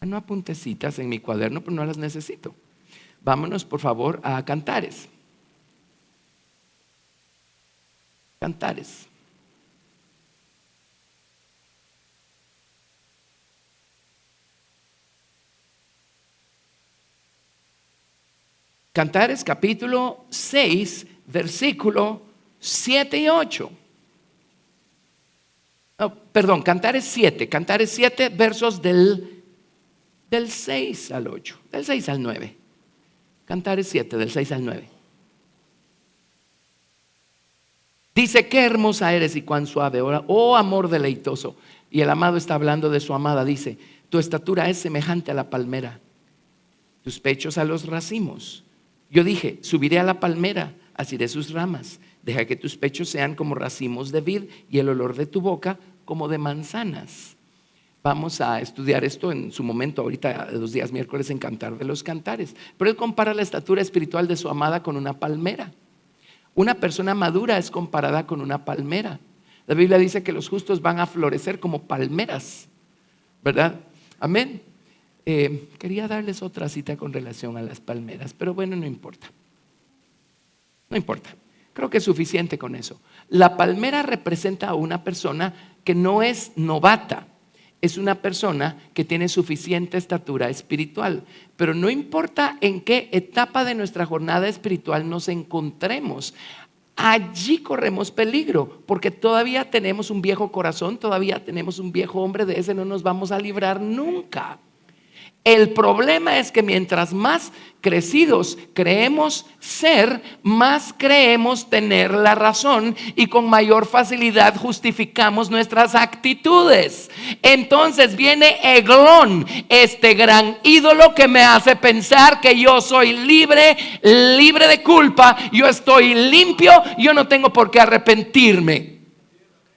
A: no apunté citas en mi cuaderno, pero no las necesito. Vámonos por favor a Cantares. Cantares. Cantares capítulo 6, versículo 7 y 8. Perdón, Cantares 7 versos del 6 al 8, del 6 al 9. Cantares 7, del 6 al 9. Dice: qué hermosa eres y cuán suave, oh amor deleitoso. Y el amado está hablando de su amada. Dice: tu estatura es semejante a la palmera, tus pechos a los racimos. Yo dije: subiré a la palmera, asiré sus ramas. Deja que tus pechos sean como racimos de vid y el olor de tu boca como de manzanas. Vamos a estudiar esto en su momento, ahorita los días miércoles en Cantar de los Cantares. Pero él compara la estatura espiritual de su amada con una palmera. Una persona madura es comparada con una palmera. La Biblia dice que los justos van a florecer como palmeras, ¿verdad? Amén. Quería darles otra cita con relación a las palmeras, pero bueno, no importa. No importa. Creo que es suficiente con eso. La palmera representa a una persona que no es novata. Es una persona que tiene suficiente estatura espiritual. Pero no importa en qué etapa de nuestra jornada espiritual nos encontremos, allí corremos peligro, porque todavía tenemos un viejo corazón, todavía tenemos un viejo hombre, de ese no nos vamos a librar nunca. El problema es que mientras más crecidos creemos ser, más creemos tener la razón y con mayor facilidad justificamos nuestras actitudes. Entonces viene Eglón, este gran ídolo que me hace pensar que yo soy libre de culpa, yo estoy limpio, yo no tengo por qué arrepentirme.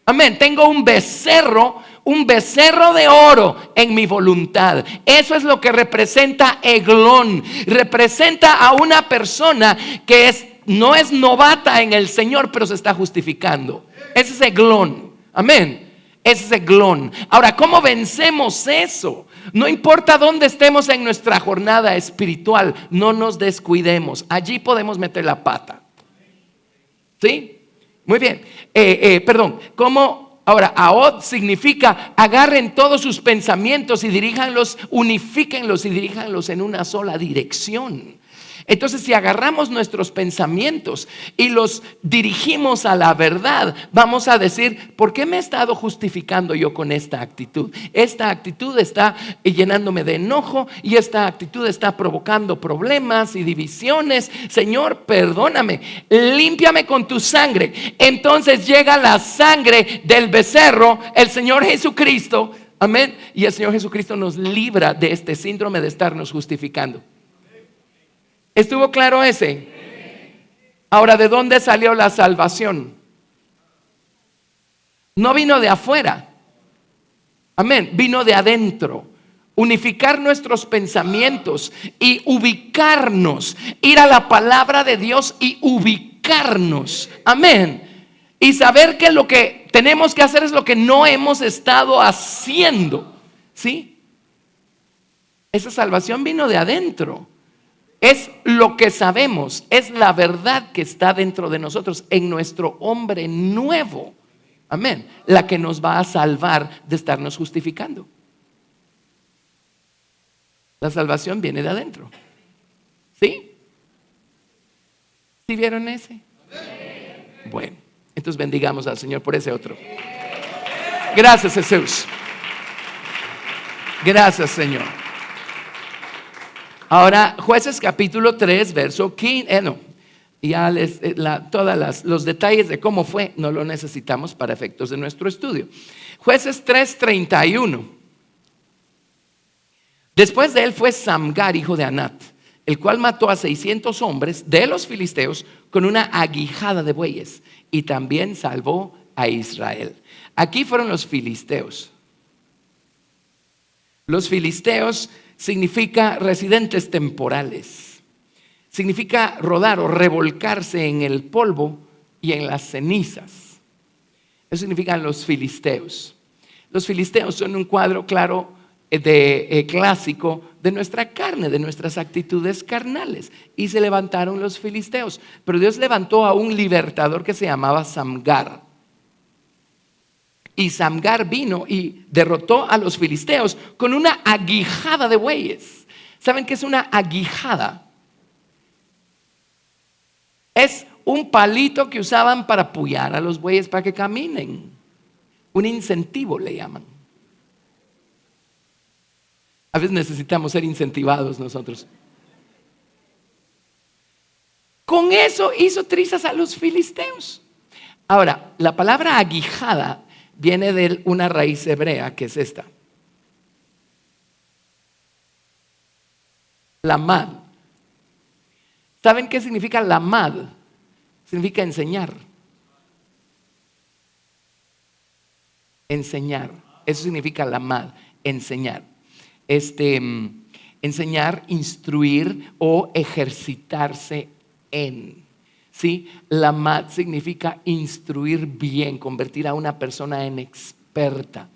A: Amén. Tengo un becerro de oro en mi voluntad. Eso es lo que representa Eglón. Representa a una persona que no es novata en el Señor, pero se está justificando. Ese es Eglón. Amén. Ese es Eglón. Ahora, ¿cómo vencemos eso? No importa dónde estemos en nuestra jornada espiritual, no nos descuidemos. Allí podemos meter la pata. ¿Sí? Muy bien. Ahora, aod significa agarren todos sus pensamientos y diríjanlos, unifíquenlos y diríjanlos en una sola dirección. Entonces, si agarramos nuestros pensamientos y los dirigimos a la verdad, vamos a decir: ¿por qué me he estado justificando yo con esta actitud? Esta actitud está llenándome de enojo y esta actitud está provocando problemas y divisiones. Señor, perdóname, límpiame con tu sangre. Entonces llega la sangre del becerro, el Señor Jesucristo. Amén. Y el Señor Jesucristo nos libra de este síndrome de estarnos justificando. ¿Estuvo claro ese? Ahora, ¿de dónde salió la salvación? No vino de afuera. Amén. Vino de adentro. Unificar nuestros pensamientos y ubicarnos. Ir a la palabra de Dios y ubicarnos. Amén. Y saber que lo que tenemos que hacer es lo que no hemos estado haciendo. ¿Sí? Esa salvación vino de adentro. Es lo que sabemos, es la verdad que está dentro de nosotros, en nuestro hombre nuevo. Amén. La que nos va a salvar de estarnos justificando. La salvación viene de adentro. ¿Sí? ¿Sí vieron ese? Bueno, entonces bendigamos al Señor por ese otro. Gracias, Jesús. Gracias, Señor. Ahora, Jueces capítulo 3, verso 15. Los detalles de cómo fue no lo necesitamos para efectos de nuestro estudio. Jueces 3:31. Después de él fue Samgar, hijo de Anat, el cual mató a 600 hombres de los filisteos con una aguijada de bueyes, y también salvó a Israel. Aquí fueron los filisteos. Los filisteos significa residentes temporales. Significa rodar o revolcarse en el polvo y en las cenizas. Eso significan los filisteos. Los filisteos son un cuadro claro clásico de nuestra carne, de nuestras actitudes carnales. Y se levantaron los filisteos. Pero Dios levantó a un libertador que se llamaba Samgar. Y Samgar vino y derrotó a los filisteos con una aguijada de bueyes. ¿Saben qué es una aguijada? Es un palito que usaban para apoyar a los bueyes para que caminen. Un incentivo le llaman. A veces necesitamos ser incentivados nosotros. Con eso hizo trizas a los filisteos. Ahora, la palabra aguijada viene de una raíz hebrea que es esta. Lamad. ¿Saben qué significa lamad? Significa enseñar. Enseñar. Eso significa lamad, enseñar. Enseñar, instruir o ejercitarse en. ¿Sí? Lamad significa instruir bien, convertir a una persona en experta.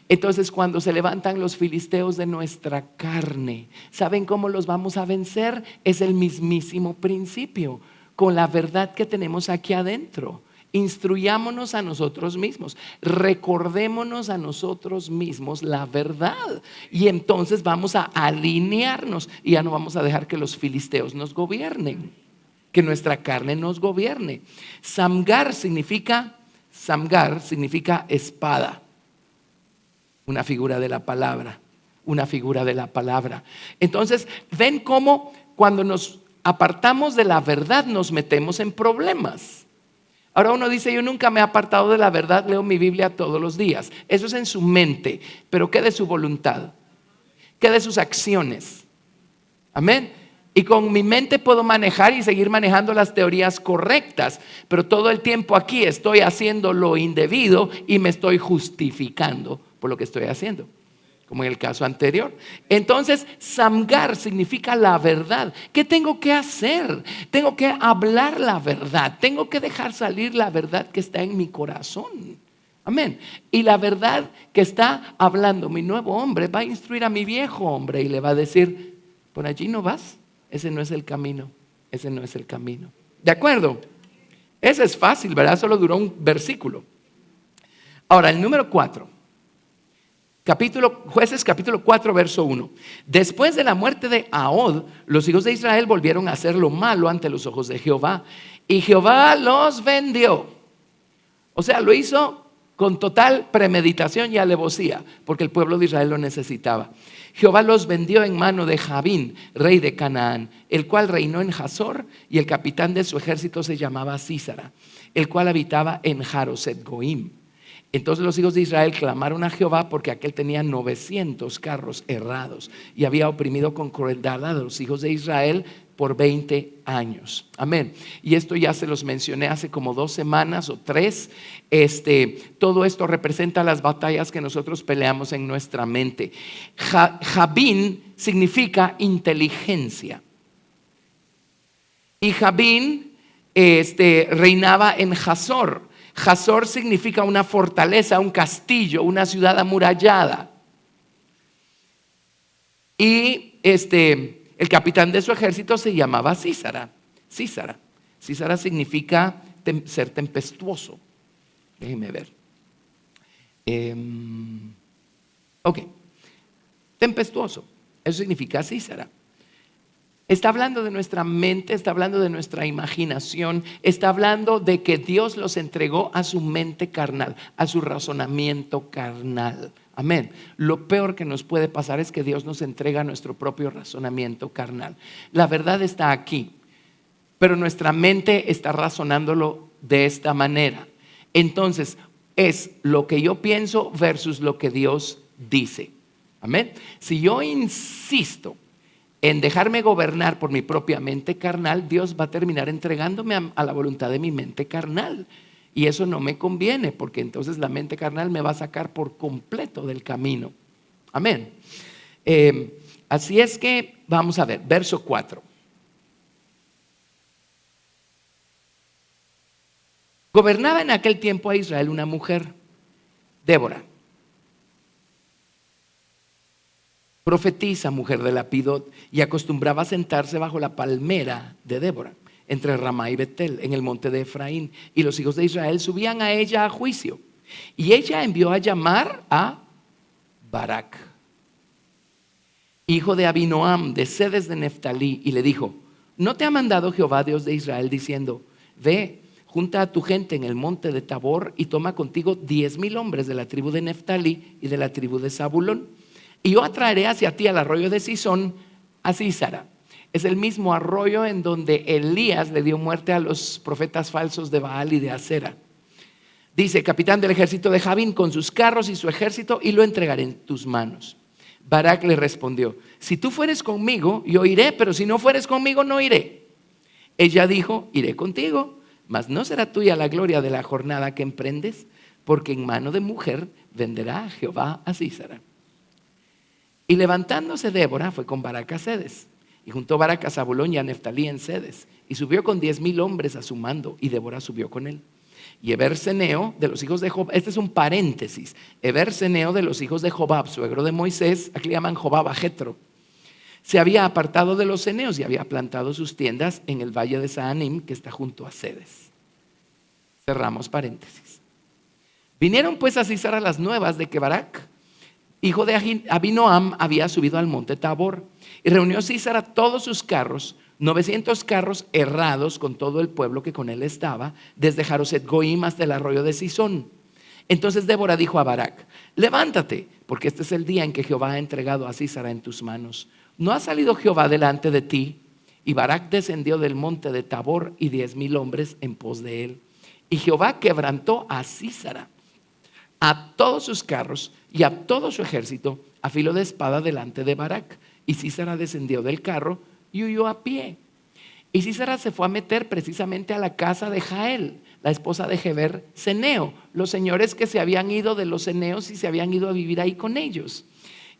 A: Entonces, cuando se levantan los filisteos de nuestra carne, ¿saben cómo los vamos a vencer? Es el mismísimo principio, con la verdad que tenemos aquí adentro. Instruyámonos a nosotros mismos, recordémonos a nosotros mismos la verdad, y entonces vamos a alinearnos y ya no vamos a dejar que los filisteos nos gobiernen, que nuestra carne nos gobierne. Samgar significa espada, una figura de la palabra, una figura de la palabra. Entonces, ven cómo cuando nos apartamos de la verdad nos metemos en problemas. Ahora uno dice, yo nunca me he apartado de la verdad, leo mi Biblia todos los días. Eso es en su mente, pero ¿qué de su voluntad? ¿Qué de sus acciones? Amén. Y con mi mente puedo manejar y seguir manejando las teorías correctas, pero todo el tiempo aquí estoy haciendo lo indebido y me estoy justificando por lo que estoy haciendo, como en el caso anterior. Entonces, Samgar significa la verdad. ¿Qué tengo que hacer? Tengo que hablar la verdad. Tengo que dejar salir la verdad que está en mi corazón. Amén. Y la verdad que está hablando mi nuevo hombre va a instruir a mi viejo hombre y le va a decir, por allí no vas. Ese no es el camino. Ese no es el camino. ¿De acuerdo? Ese es fácil, ¿verdad? Solo duró un versículo. Ahora, el número 4. Jueces capítulo 4 verso 1. Después de la muerte de Ahod, los hijos de Israel volvieron a hacer lo malo ante los ojos de Jehová, y Jehová los vendió. O sea, lo hizo con total premeditación y alevosía, porque el pueblo de Israel lo necesitaba. Jehová los vendió en mano de Jabín, rey de Canaán, el cual reinó en Hazor, y el capitán de su ejército se llamaba Sísara, el cual habitaba en Jaroset Goim. Entonces los hijos de Israel clamaron a Jehová porque aquel tenía 900 carros errados y había oprimido con crueldad a los hijos de Israel por 20 años. Amén. Y esto ya se los mencioné hace como 2 semanas o 3. Todo esto representa las batallas que nosotros peleamos en nuestra mente. Jabín significa inteligencia. Y Jabín reinaba en Hazor. Hazor significa una fortaleza, un castillo, una ciudad amurallada. Y el capitán de su ejército se llamaba Sísara. Sísara significa ser tempestuoso. Déjenme ver. Ok. Tempestuoso. Eso significa Sísara. Está hablando de nuestra mente, está hablando de nuestra imaginación, está hablando de que Dios los entregó a su mente carnal, a su razonamiento carnal. Amén. Lo peor que nos puede pasar es que Dios nos entrega nuestro propio razonamiento carnal. La verdad está aquí, pero nuestra mente está razonándolo de esta manera. Entonces, es lo que yo pienso versus lo que Dios dice. Amén. Si yo insisto en dejarme gobernar por mi propia mente carnal, Dios va a terminar entregándome a la voluntad de mi mente carnal. Y eso no me conviene, porque entonces la mente carnal me va a sacar por completo del camino. Amén. Así es que vamos a ver, verso 4. Gobernaba en aquel tiempo a Israel una mujer, Débora, profetisa, mujer de Lapidot, y acostumbraba a sentarse bajo la palmera de Débora, entre Ramá y Betel, en el monte de Efraín. Y los hijos de Israel subían a ella a juicio. Y ella envió a llamar a Barac, hijo de Abinoam, de Sedes de Neftalí, y le dijo: ¿no te ha mandado Jehová, Dios de Israel, diciendo: ve, junta a tu gente en el monte de Tabor y toma contigo 10,000 hombres de la tribu de Neftalí y de la tribu de Zabulón? Y yo atraeré hacia ti al arroyo de Sison, a Sísara. Es el mismo arroyo en donde Elías le dio muerte a los profetas falsos de Baal y de Acera. Dice: capitán del ejército de Jabín, con sus carros y su ejército, y lo entregaré en tus manos. Barac le respondió: si tú fueres conmigo, yo iré, pero si no fueres conmigo, no iré. Ella dijo: iré contigo, mas no será tuya la gloria de la jornada que emprendes, porque en mano de mujer venderá a Jehová a Sísara. Y levantándose Débora, fue con Barac a Sedes, y juntó Barac a Zabulón y a Neftalí en Sedes, y subió con 10,000 hombres a su mando, y Débora subió con él. Y Eber-Seneo de los hijos de Jobab, este es un paréntesis, Eber-Seneo de los hijos de Jobab, suegro de Moisés, aquí le llaman Jobab a Jetro, se había apartado de los ceneos y había plantado sus tiendas en el valle de Saanim, que está junto a Sedes. Cerramos paréntesis. Vinieron pues a Sísara las nuevas de que Barac, hijo de Abinoam, había subido al monte Tabor, y reunió Sísara todos sus carros, 900 carros errados con todo el pueblo que con él estaba, desde Jaroset Goim hasta el arroyo de Sison. Entonces Débora dijo a Barac: levántate, porque este es el día en que Jehová ha entregado a Sísara en tus manos. ¿No ha salido Jehová delante de ti? Y Barac descendió del monte de Tabor y 10,000 hombres en pos de él. Y Jehová quebrantó a Sísara, a todos sus carros y a todo su ejército a filo de espada delante de Barac. Y Sísara descendió del carro y huyó a pie. Y Sísara se fue a meter precisamente a la casa de Jael, la esposa de Heber-Seneo, los señores que se habían ido de los ceneos y se habían ido a vivir ahí con ellos.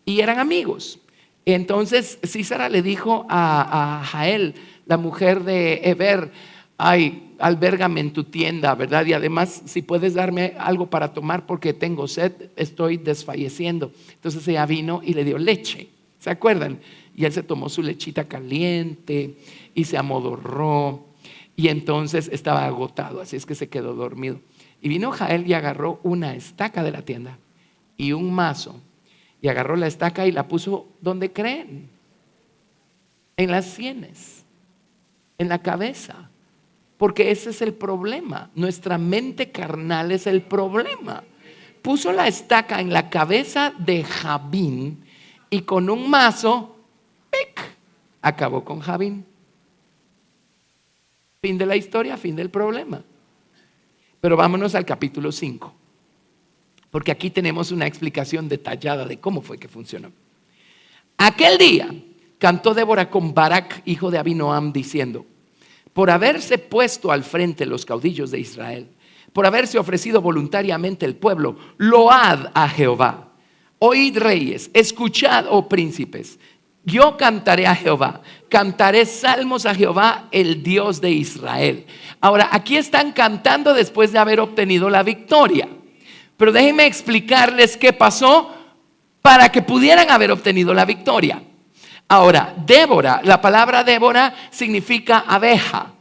A: Y eran amigos. Entonces Sísara le dijo a Jael, la mujer de Heber: ay, albérgame en tu tienda, ¿verdad? Y además, si puedes darme algo para tomar porque tengo sed, estoy desfalleciendo. Entonces ella vino y le dio leche, ¿se acuerdan? Y él se tomó su lechita caliente y se amodorró, y entonces estaba agotado, así es que se quedó dormido. Y vino Jael y agarró una estaca de la tienda y un mazo, y agarró la estaca y la puso donde creen, en las sienes, en la cabeza. Porque ese es el problema. Nuestra mente carnal es el problema. Puso la estaca en la cabeza de Jabín y con un mazo, ¡pic!, acabó con Jabín. Fin de la historia, fin del problema. Pero vámonos al capítulo 5, porque aquí tenemos una explicación detallada de cómo fue que funcionó. Aquel día cantó Débora con Barac, hijo de Abinoam, diciendo: por haberse puesto al frente los caudillos de Israel, por haberse ofrecido voluntariamente el pueblo, load a Jehová. Oíd, reyes, escuchad, oh príncipes. Yo cantaré a Jehová, cantaré salmos a Jehová, el Dios de Israel. Ahora, aquí están cantando después de haber obtenido la victoria. Pero déjenme explicarles qué pasó para que pudieran haber obtenido la victoria. Ahora, Débora, la palabra Débora significa abeja,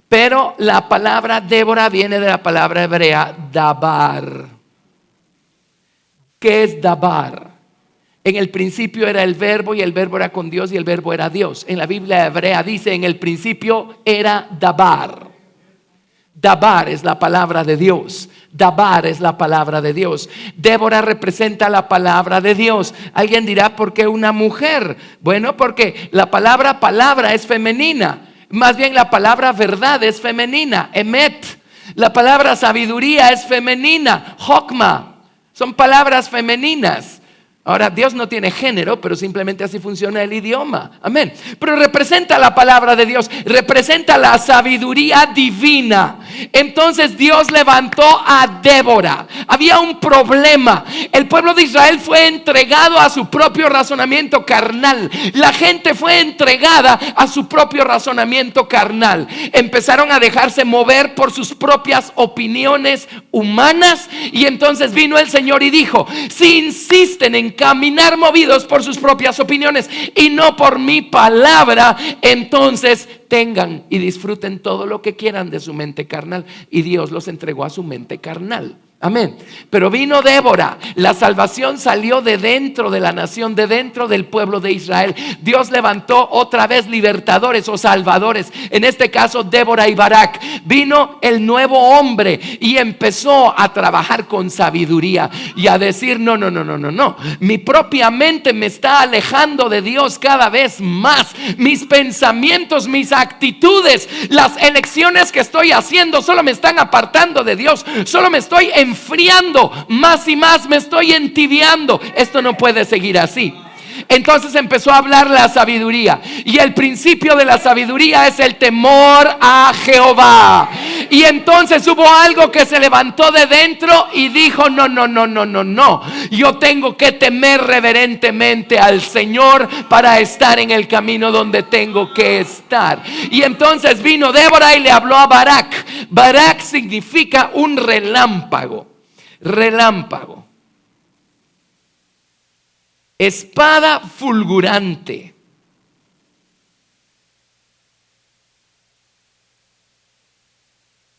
A: pero la palabra Débora viene de la palabra hebrea dabar. ¿Qué es dabar? En el principio era el verbo, y el verbo era con Dios, y el verbo era Dios. En la Biblia hebrea dice: en el principio era dabar. Dabar es la palabra de Dios. Dabar es la palabra de Dios. Débora representa la palabra de Dios. Alguien dirá: ¿por qué una mujer? Bueno, porque la palabra es femenina. Más bien la palabra verdad es femenina, emet. La palabra sabiduría es femenina, hokma. Son palabras femeninas. Ahora, Dios no tiene género, pero simplemente así funciona el idioma. Amén. Pero representa la palabra de Dios, representa la sabiduría divina. Entonces Dios levantó a Débora. Había un problema. El pueblo de Israel fue entregado a su propio razonamiento carnal. La gente fue entregada a su propio razonamiento carnal. Empezaron a dejarse mover por sus propias opiniones humanas. Y entonces vino el Señor y dijo: si insisten en caminar movidos por sus propias opiniones y no por mi palabra, entonces tengan y disfruten todo lo que quieran de su mente carnal. Y Dios los entregó a su mente carnal. Amén. Pero vino Débora. La salvación salió de dentro de la nación, de dentro del pueblo de Israel. Dios levantó otra vez libertadores o salvadores. En este caso, Débora y Barak. Vino el nuevo hombre y empezó a trabajar con sabiduría y a decir: no. Mi propia mente me está alejando de Dios cada vez más. Mis pensamientos, mis actitudes, las elecciones que estoy haciendo solo me están apartando de Dios. Solo me estoy enfriando más y más, me estoy entibiando. Esto no puede seguir así. Entonces empezó a hablar la sabiduría. Y el principio de la sabiduría es el temor a Jehová. Y entonces hubo algo que se levantó de dentro y dijo: no. Yo tengo que temer reverentemente al Señor para estar en el camino donde tengo que estar. Y entonces vino Débora y le habló a Barak. Barak significa un relámpago. Relámpago. Espada fulgurante.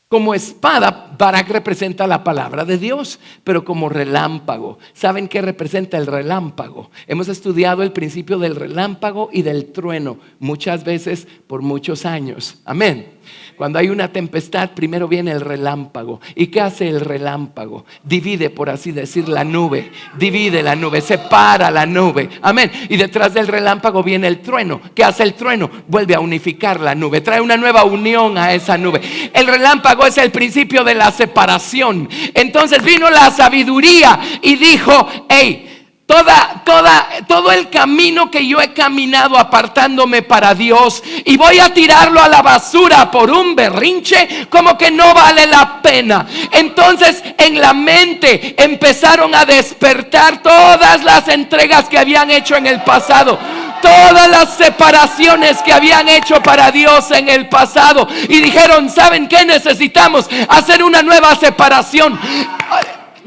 A: Como espada, Barak representa la palabra de Dios, pero como relámpago. ¿Saben qué representa el relámpago? Hemos estudiado el principio del relámpago y del trueno muchas veces por muchos años. Amén. Cuando hay una tempestad, primero viene el relámpago. ¿Y qué hace el relámpago? Divide, por así decir, la nube. Divide la nube, separa la nube. Amén. Y detrás del relámpago viene el trueno. ¿Qué hace el trueno? Vuelve a unificar la nube. Trae una nueva unión a esa nube. El relámpago es el principio de la separación. Entonces vino la sabiduría y dijo: hey, todo el camino que yo he caminado apartándome para Dios, y voy a tirarlo a la basura por un berrinche, como que no vale la pena. Entonces en la mente empezaron a despertar todas las entregas que habían hecho en el pasado, todas las separaciones que habían hecho para Dios en el pasado, y dijeron: ¿saben qué? Necesitamos hacer una nueva separación.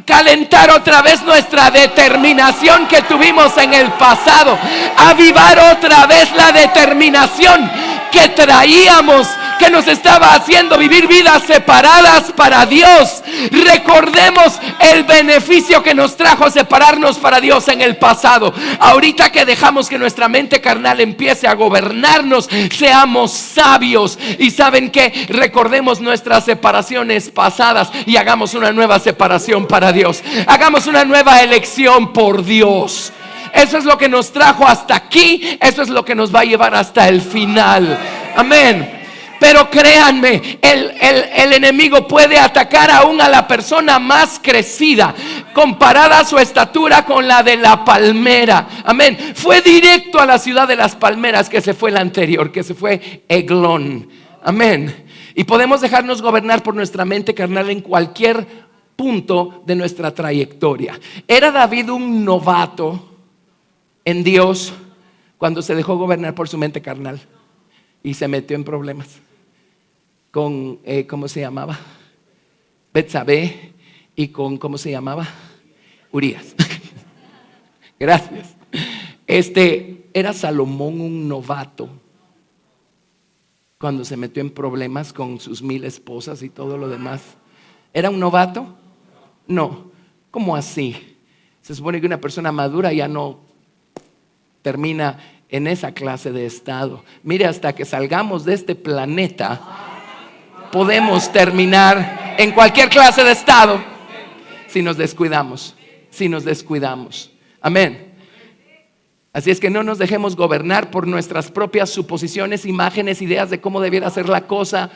A: Calentar otra vez nuestra determinación que tuvimos en el pasado. Avivar otra vez la determinación que traíamos, que nos estaba haciendo vivir vidas separadas para Dios. Recordemos el beneficio que nos trajo separarnos para Dios en el pasado. Ahorita que dejamos que nuestra mente carnal empiece a gobernarnos, seamos sabios. Y ¿saben qué? Recordemos nuestras separaciones pasadas y hagamos una nueva separación para Dios. Hagamos una nueva elección por Dios. Eso es lo que nos trajo hasta aquí. Eso es lo que nos va a llevar hasta el final. Amén. Pero créanme, el enemigo puede atacar aún a la persona más crecida, comparada a su estatura con la de la palmera. Amén. Fue directo a la ciudad de las palmeras que se fue la anterior, que se fue Eglón. Amén. Y podemos dejarnos gobernar por nuestra mente carnal en cualquier punto de nuestra trayectoria. ¿Era David un novato en Dios cuando se dejó gobernar por su mente carnal y se metió en problemas con, ¿cómo se llamaba? Betsabé, y con, ¿cómo se llamaba? Urías. Gracias. Era Salomón un novato cuando se metió en problemas con sus 1000 esposas y todo lo demás? ¿Era un novato? No. ¿Cómo así? Se supone que una persona madura ya no termina en esa clase de estado. Mire, hasta que salgamos de este planeta podemos terminar en cualquier clase de estado si nos descuidamos. Si nos descuidamos. Amén. Así es que no nos dejemos gobernar por nuestras propias suposiciones, imágenes, ideas de cómo debiera ser la cosa.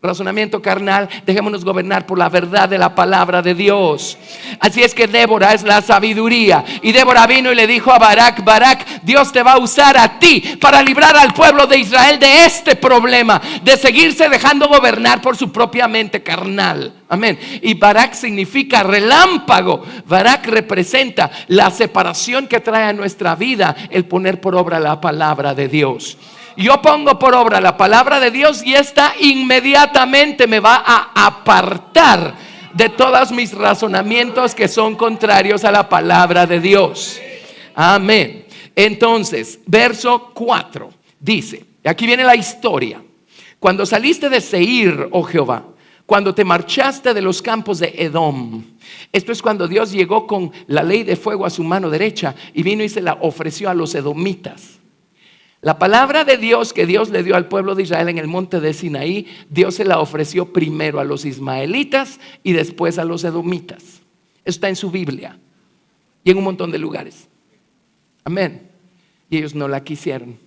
A: razonamiento carnal, dejémonos gobernar por la verdad de la palabra de Dios. Así es que Débora es la sabiduría. Y Débora vino y le dijo a Barak: Barak, Dios te va a usar a ti para librar al pueblo de Israel de este problema, de seguirse dejando gobernar por su propia mente carnal. Amén. Y Barak significa relámpago. Barak representa la separación que trae a nuestra vida el poner por obra la palabra de Dios. Yo pongo por obra la palabra de Dios y esta inmediatamente me va a apartar de todos mis razonamientos que son contrarios a la palabra de Dios. Amén. Entonces, verso 4 dice, aquí viene la historia: cuando saliste de Seir, oh Jehová, cuando te marchaste de los campos de Edom. Esto es cuando Dios llegó con la ley de fuego a su mano derecha y vino y se la ofreció a los edomitas. La palabra de Dios que Dios le dio al pueblo de Israel en el monte de Sinaí, Dios se la ofreció primero a los ismaelitas y después a los edomitas. Eso está en su Biblia y en un montón de lugares. Amén. Y ellos no la quisieron.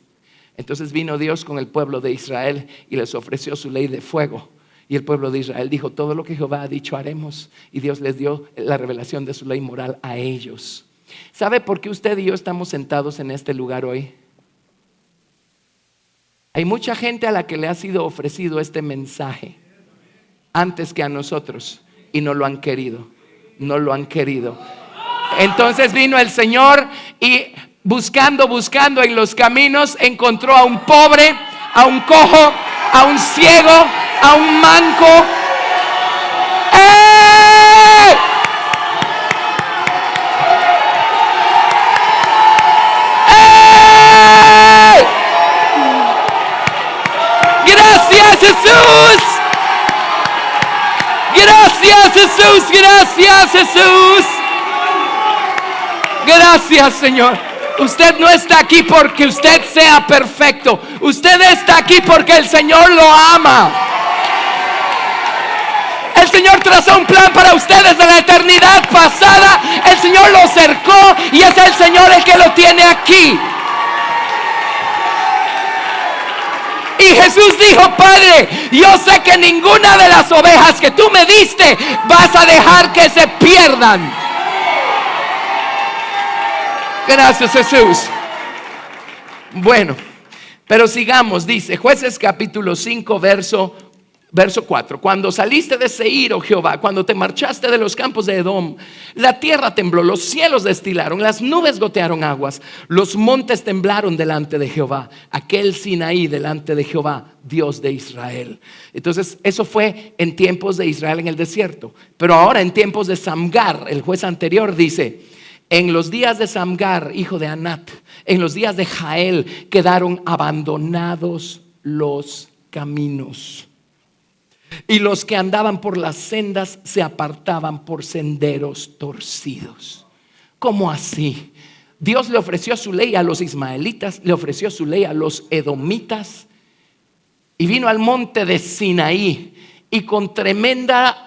A: Entonces vino Dios con el pueblo de Israel y les ofreció su ley de fuego. Y el pueblo de Israel dijo: todo lo que Jehová ha dicho haremos. Y Dios les dio la revelación de su ley moral a ellos. ¿Sabe por qué usted y yo estamos sentados en este lugar hoy? Hay mucha gente a la que le ha sido ofrecido este mensaje antes que a nosotros y no lo han querido. No lo han querido. Entonces vino el Señor y buscando en los caminos encontró a un pobre, a un cojo, a un ciego, a un manco. ¡Ey! ¡Ey! Gracias, Jesús. Gracias, Jesús. Gracias, Jesús. Gracias, Señor. Usted no está aquí porque usted sea perfecto. Usted está aquí porque el Señor lo ama. El Señor trazó un plan para usted desde la eternidad pasada. El Señor lo cercó y es el Señor el que lo tiene aquí. Y Jesús dijo: Padre, yo sé que ninguna de las ovejas que tú me diste vas a dejar que se pierdan. Gracias, Jesús. Bueno, pero sigamos. Dice Jueces capítulo 5 verso 4. Cuando saliste de Seir, oh Jehová, cuando te marchaste de los campos de Edom, la tierra tembló, los cielos destilaron, las nubes gotearon aguas, los montes temblaron delante de Jehová, aquel Sinaí delante de Jehová, Dios de Israel. Entonces eso fue en tiempos de Israel en el desierto. Pero ahora en tiempos de Samgar, el juez anterior dice: en los días de Samgar, hijo de Anat, en los días de Jael, quedaron abandonados los caminos, y los que andaban por las sendas se apartaban por senderos torcidos. ¿Cómo así? Dios le ofreció su ley a los ismaelitas, le ofreció su ley a los edomitas, y vino al monte de Sinaí y con tremenda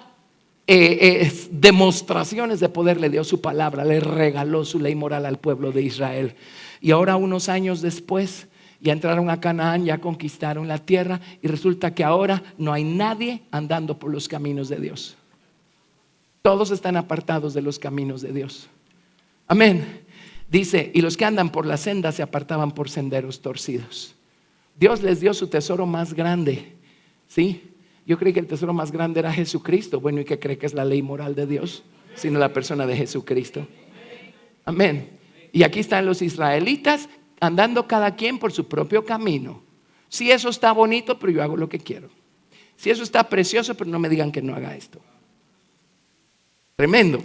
A: demostraciones de poder le dio su palabra, le regaló su ley moral al pueblo de Israel. Y ahora, unos años después, ya entraron a Canaán, ya conquistaron la tierra, y resulta que ahora no hay nadie andando por los caminos de Dios. Todos están apartados de los caminos de Dios. Amén. Dice: y los que andan por la senda se apartaban por senderos torcidos. Dios les dio su tesoro más grande. ¿Sí? Yo creí que el tesoro más grande era Jesucristo. Bueno, ¿y qué cree que es la ley moral de Dios? Sino la persona de Jesucristo. Amén. Y aquí están los israelitas andando cada quien por su propio camino. Si eso está bonito, pero yo hago lo que quiero. Si eso está precioso, pero no me digan que no haga esto. Tremendo.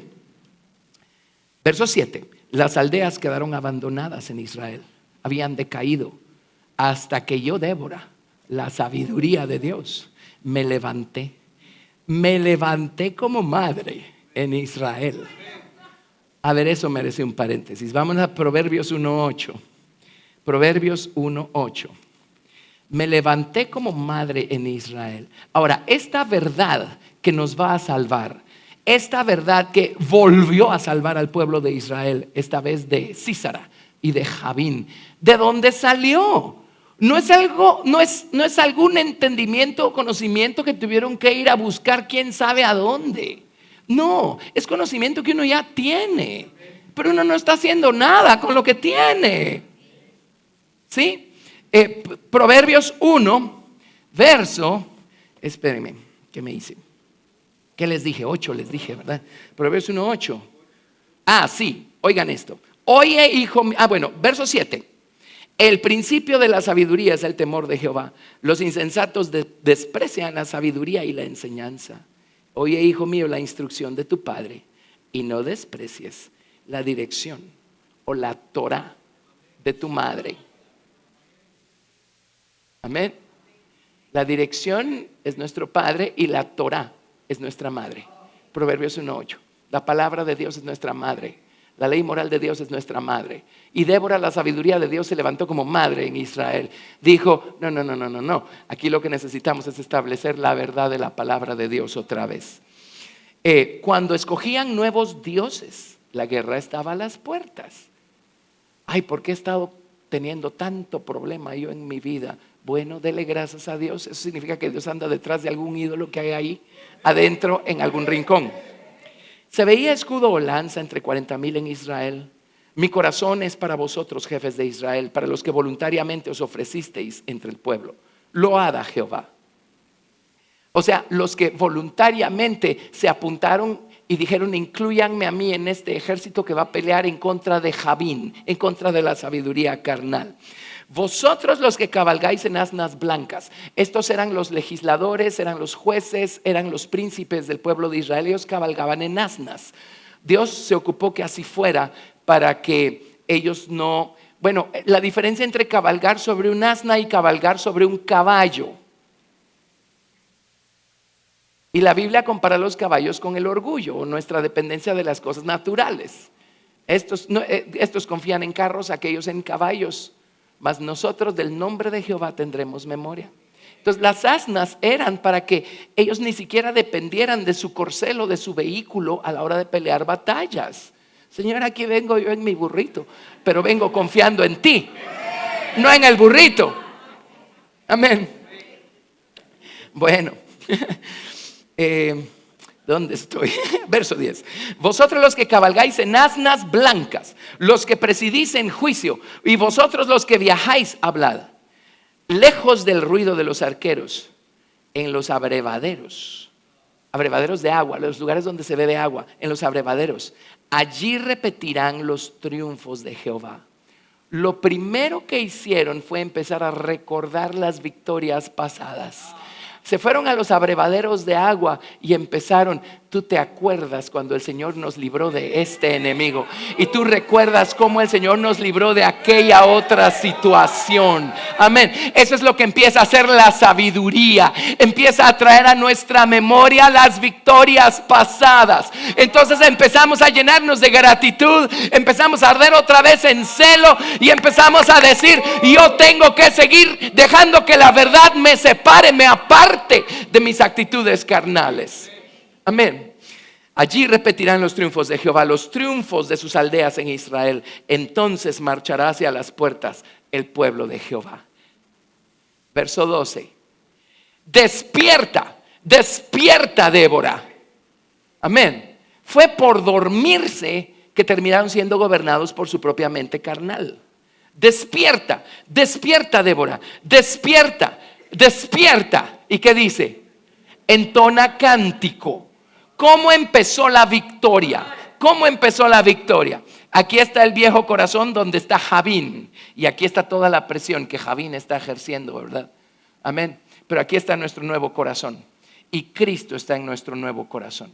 A: Verso 7. Las aldeas quedaron abandonadas en Israel. Habían decaído hasta que yo, Débora, la sabiduría de Dios, me levanté como madre en Israel. A ver, eso merece un paréntesis. Vamos a Proverbios 1:8. Proverbios 1:8. Me levanté como madre en Israel. Ahora, esta verdad que nos va a salvar, esta verdad que volvió a salvar al pueblo de Israel, esta vez de Sísara y de Jabín, ¿de dónde salió? No es algún entendimiento o conocimiento que tuvieron que ir a buscar quién sabe a dónde. No, es conocimiento que uno ya tiene, pero uno no está haciendo nada con lo que tiene. ¿Sí? Proverbios 1, verso, espérenme, ¿qué me hice? ¿Qué les dije? 8 les dije, ¿verdad? Proverbios 1, 8. Sí, oigan esto. Oye, hijo mío. Bueno, verso 7. El principio de la sabiduría es el temor de Jehová. Los insensatos desprecian la sabiduría y la enseñanza. Oye, hijo mío, la instrucción de tu padre y no desprecies la dirección o la Torah de tu madre. Amén. La dirección es nuestro padre y la Torah es nuestra madre. Proverbios 1:8. La palabra de Dios es nuestra madre. La ley moral de Dios es nuestra madre. Y Débora, la sabiduría de Dios, se levantó como madre en Israel. Dijo, no. Aquí lo que necesitamos es establecer la verdad de la palabra de Dios otra vez. Cuando escogían nuevos dioses, la guerra estaba a las puertas. ¿Por qué he estado teniendo tanto problema yo en mi vida? Bueno, dele gracias a Dios. Eso significa que Dios anda detrás de algún ídolo que hay ahí adentro en algún rincón. Se veía escudo o lanza entre 40,000 en Israel. Mi corazón es para vosotros, jefes de Israel, para los que voluntariamente os ofrecisteis entre el pueblo. Load a Jehová. O sea, los que voluntariamente se apuntaron y dijeron, inclúyanme a mí en este ejército que va a pelear en contra de Javín, en contra de la sabiduría carnal. Vosotros los que cabalgáis en asnas blancas. Estos eran los legisladores, eran los jueces, eran los príncipes del pueblo de Israel. Ellos cabalgaban en asnas. Dios se ocupó que así fuera para que ellos no... Bueno, la diferencia entre cabalgar sobre un asna y cabalgar sobre un caballo. Y la Biblia compara los caballos con el orgullo o nuestra dependencia de las cosas naturales. Estos confían en carros, aquellos en caballos. Mas nosotros del nombre de Jehová tendremos memoria. Entonces las asnas eran para que ellos ni siquiera dependieran de su corcel o de su vehículo a la hora de pelear batallas. Señor, aquí vengo yo en mi burrito, pero vengo confiando en ti, no en el burrito. Amén. Bueno, ¿dónde estoy? Verso 10. Vosotros los que cabalgáis en asnas blancas, los que presidís en juicio, y vosotros los que viajáis, hablad. Lejos del ruido de los arqueros, en los abrevaderos de agua, los lugares donde se bebe agua, en los abrevaderos, allí repetirán los triunfos de Jehová. Lo primero que hicieron fue empezar a recordar las victorias pasadas. Se fueron a los abrevaderos de agua y empezaron. Tú te acuerdas cuando el Señor nos libró de este enemigo. Y tú recuerdas cómo el Señor nos libró de aquella otra situación. Amén. Eso es lo que empieza a hacer la sabiduría. Empieza a traer a nuestra memoria las victorias pasadas. Entonces empezamos a llenarnos de gratitud. Empezamos a arder otra vez en celo. Y empezamos a decir, yo tengo que seguir dejando que la verdad me separe, me aparte de mis actitudes carnales. Amén. Allí repetirán los triunfos de Jehová, los triunfos de sus aldeas en Israel. Entonces marchará hacia las puertas el pueblo de Jehová. Verso 12. Despierta, despierta, Débora. Amén. Fue por dormirse que terminaron siendo gobernados por su propia mente carnal. Despierta, despierta, Débora. Despierta, despierta. ¿Y qué dice? Entona cántico. ¿Cómo empezó la victoria? ¿Cómo empezó la victoria? Aquí está el viejo corazón donde está Javín. Y aquí está toda la presión que Javín está ejerciendo, ¿verdad? Amén. Pero aquí está nuestro nuevo corazón. Y Cristo está en nuestro nuevo corazón.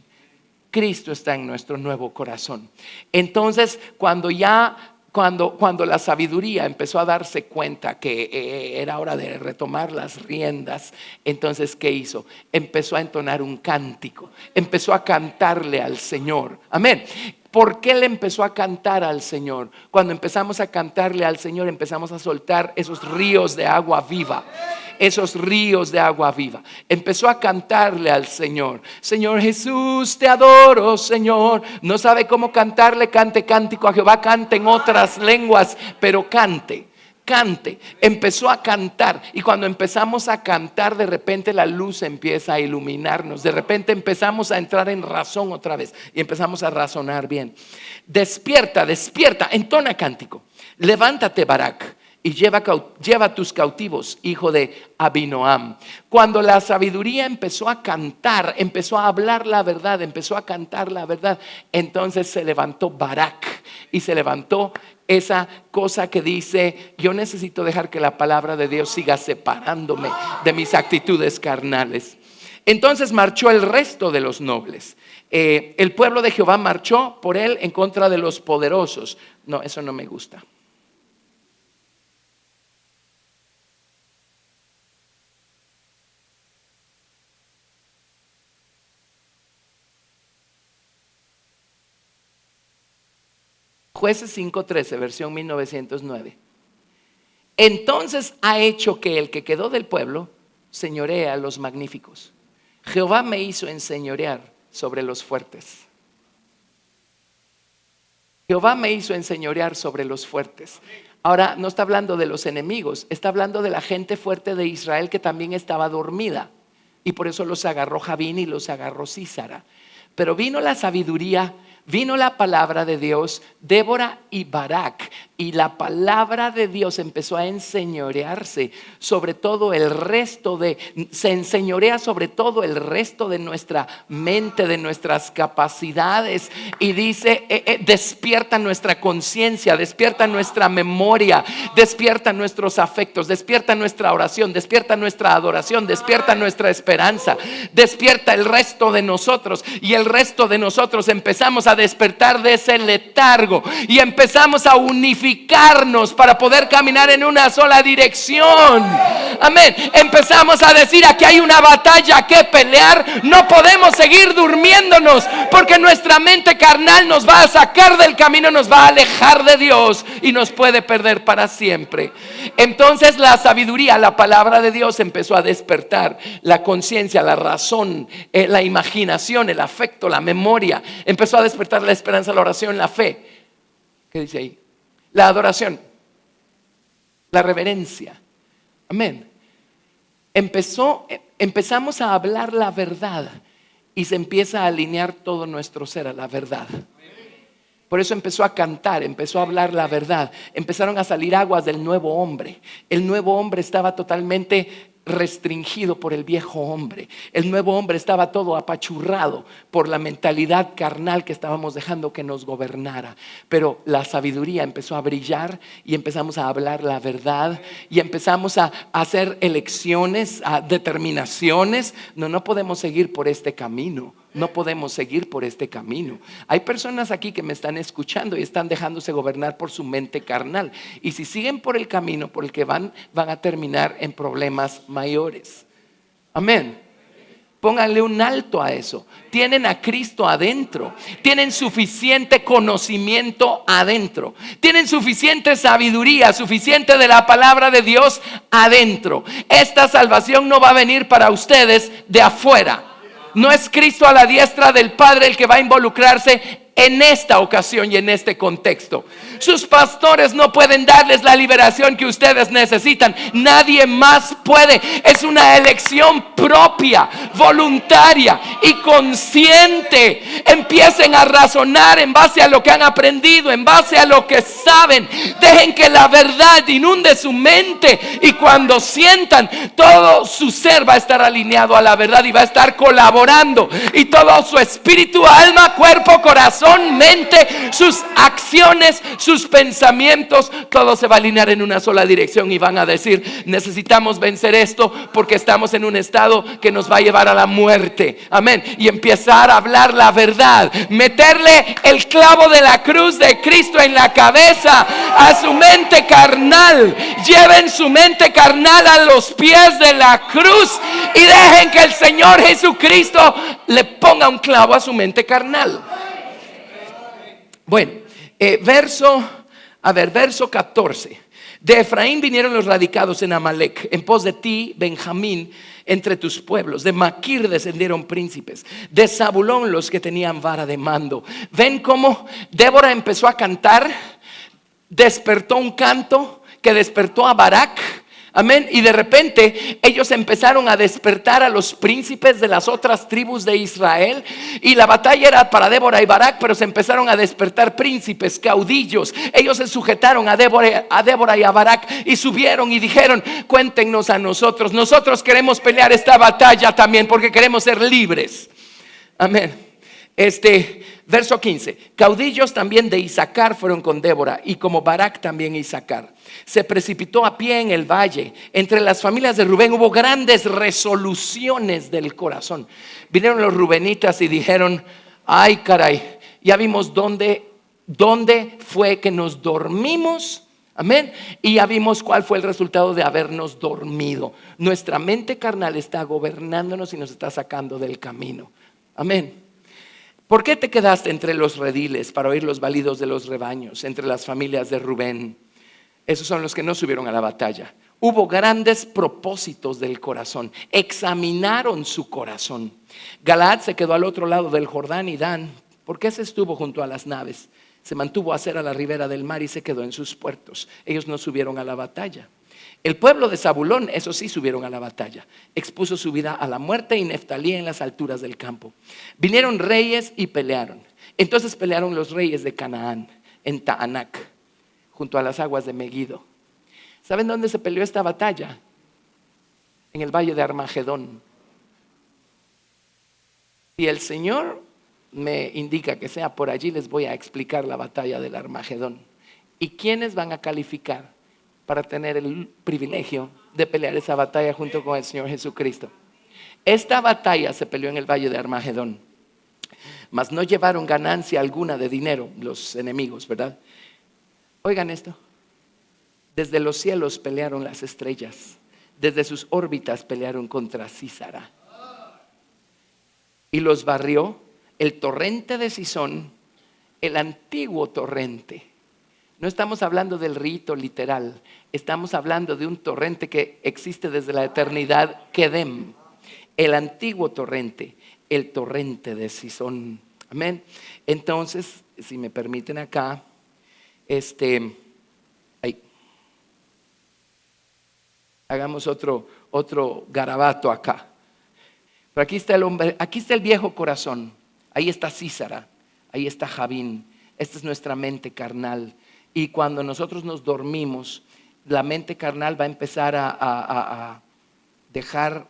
A: Cristo está en nuestro nuevo corazón. Entonces, cuando la sabiduría empezó a darse cuenta que era hora de retomar las riendas, entonces ¿qué hizo? Empezó a entonar un cántico, empezó a cantarle al Señor. Amén. ¿Por qué le empezó a cantar al Señor? Cuando empezamos a cantarle al Señor, empezamos a soltar esos ríos de agua viva. Esos ríos de agua viva. Empezó a cantarle al Señor. Señor Jesús, te adoro, Señor. No sabe cómo cantarle, cante cántico a Jehová, cante en otras lenguas, pero cante. cante. Empezó a cantar, y cuando empezamos a cantar, de repente la luz empieza a iluminarnos. De repente empezamos a entrar en razón otra vez y empezamos a razonar bien. Despierta, despierta, entona cántico. Levántate, Barak, y lleva tus cautivos, hijo de Abinoam. Cuando la sabiduría empezó a cantar, empezó a hablar la verdad, empezó a cantar la verdad, entonces se levantó Barak y se levantó esa cosa que dice: yo necesito dejar que la palabra de Dios siga separándome de mis actitudes carnales. Entonces marchó el resto de los nobles. El pueblo de Jehová marchó por él en contra de los poderosos. No, eso no me gusta. Jueces 5:13, versión 1909. Entonces ha hecho que el que quedó del pueblo señoree a los magníficos. Jehová me hizo enseñorear sobre los fuertes. Jehová me hizo enseñorear sobre los fuertes. Ahora no está hablando de los enemigos, está hablando de la gente fuerte de Israel que también estaba dormida. Y por eso los agarró Javín y los agarró Sísara. Pero vino la sabiduría, vino la palabra de Dios, Débora y Barak, y la palabra de Dios empezó a enseñorearse sobre todo el resto se enseñorea sobre todo el resto de nuestra mente, de nuestras capacidades, y dice: despierta nuestra conciencia, despierta nuestra memoria, despierta nuestros afectos, despierta nuestra oración, despierta nuestra adoración, despierta nuestra esperanza, despierta el resto de nosotros, y el resto de nosotros empezamos a despertar de ese letargo y empezamos a unificarnos para poder caminar en una sola dirección. Amén. Empezamos a decir: aquí hay una batalla que pelear, no podemos seguir durmiéndonos, porque nuestra mente carnal nos va a sacar del camino, nos va a alejar de Dios y nos puede perder para siempre. Entonces la sabiduría, la palabra de Dios empezó a despertar la conciencia, la razón, la imaginación, el afecto, la memoria. Empezó a despertar la esperanza, la oración, la fe. ¿Qué dice ahí? La adoración, la reverencia. Amén. Empezamos a hablar la verdad y se empieza a alinear todo nuestro ser a la verdad. Por eso empezó a cantar, empezó a hablar la verdad. Empezaron a salir aguas del nuevo hombre. El nuevo hombre estaba totalmente restringido por el viejo hombre. El nuevo hombre estaba todo apachurrado por la mentalidad carnal que estábamos dejando que nos gobernara. Pero la sabiduría empezó a brillar y empezamos a hablar la verdad y empezamos a hacer elecciones, a determinaciones. No podemos seguir por este camino. No podemos seguir por este camino. Hay personas aquí que me están escuchando y están dejándose gobernar por su mente carnal. Y si siguen por el camino por el que van a terminar en problemas mayores. Amén. Pónganle un alto a eso. Tienen a Cristo adentro. Tienen suficiente conocimiento adentro. Tienen suficiente sabiduría, suficiente de la palabra de Dios adentro. Esta salvación no va a venir para ustedes de afuera. No es Cristo a la diestra del Padre el que va a involucrarse en esta ocasión y en este contexto. Sus pastores no pueden darles la liberación que ustedes necesitan. Nadie más puede. Es una elección propia, voluntaria y consciente. Empiecen a razonar en base a lo que han aprendido, en base a lo que saben. Dejen que la verdad inunde su mente, y cuando sientan, todo su ser va a estar alineado a la verdad y va a estar colaborando, y todo su espíritu, alma, cuerpo, corazón, mente, sus acciones, sus pensamientos, todo se va a alinear en una sola dirección y van a decir: necesitamos vencer esto porque estamos en un estado que nos va a llevar a la muerte. Amén. Y empezar a hablar la verdad, meterle el clavo de la cruz de Cristo en la cabeza a su mente carnal. Lleven su mente carnal a los pies de la cruz y dejen que el Señor Jesucristo le ponga un clavo a su mente carnal. Bueno, verso 14. De Efraín vinieron los radicados en Amalec, en pos de ti, Benjamín, entre tus pueblos. De Maquir descendieron príncipes, de Zabulón los que tenían vara de mando. Ven cómo Débora empezó a cantar, despertó un canto que despertó a Barak. Amén. Y de repente ellos empezaron a despertar a los príncipes de las otras tribus de Israel. Y la batalla era para Débora y Barak, pero se empezaron a despertar príncipes, caudillos. Ellos se sujetaron a Débora y a Barak y subieron y dijeron: cuéntenos a nosotros. Nosotros queremos pelear esta batalla también porque queremos ser libres. Amén. Verso 15: caudillos también de Isaacar fueron con Débora, y como Barak también Isaacar. Se precipitó a pie en el valle. Entre las familias de Rubén hubo grandes resoluciones del corazón. Vinieron los rubenitas y dijeron: ay caray, ya vimos dónde fue que nos dormimos. Amén. Y ya vimos cuál fue el resultado de habernos dormido. Nuestra mente carnal está gobernándonos y nos está sacando del camino. Amén. ¿Por qué te quedaste entre los rediles para oír los balidos de los rebaños, entre las familias de Rubén? Esos son los que no subieron a la batalla. Hubo grandes propósitos del corazón. Examinaron su corazón. Galaad se quedó al otro lado del Jordán, y Dan, ¿por qué se estuvo junto a las naves? Se mantuvo a hacer a la ribera del mar y se quedó en sus puertos. Ellos no subieron a la batalla. El pueblo de Zabulón, eso sí, subieron a la batalla. Expuso su vida a la muerte, y Neftalí en las alturas del campo. Vinieron reyes y pelearon. Entonces pelearon los reyes de Canaán en Taanac, junto a las aguas de Megiddo. ¿Saben dónde se peleó esta batalla? En el valle de Armagedón. Si el Señor me indica que sea por allí, les voy a explicar la batalla del Armagedón. ¿Y quiénes van a calificar para tener el privilegio de pelear esa batalla junto con el Señor Jesucristo? Esta batalla se peleó en el valle de Armagedón, mas no llevaron ganancia alguna de dinero los enemigos, ¿verdad? Oigan esto: desde los cielos pelearon las estrellas, desde sus órbitas pelearon contra Sísara, y los barrió el torrente de Sisón, el antiguo torrente. No estamos hablando del rito literal, estamos hablando de un torrente que existe desde la eternidad, Kedem, el antiguo torrente, el torrente de Sisón. Amén. Entonces, si me permiten acá, hagamos otro garabato acá. Pero aquí está el hombre, aquí está el viejo corazón, ahí está Sísara, ahí está Javín. Esta es nuestra mente carnal. Y cuando nosotros nos dormimos, la mente carnal va a empezar a dejar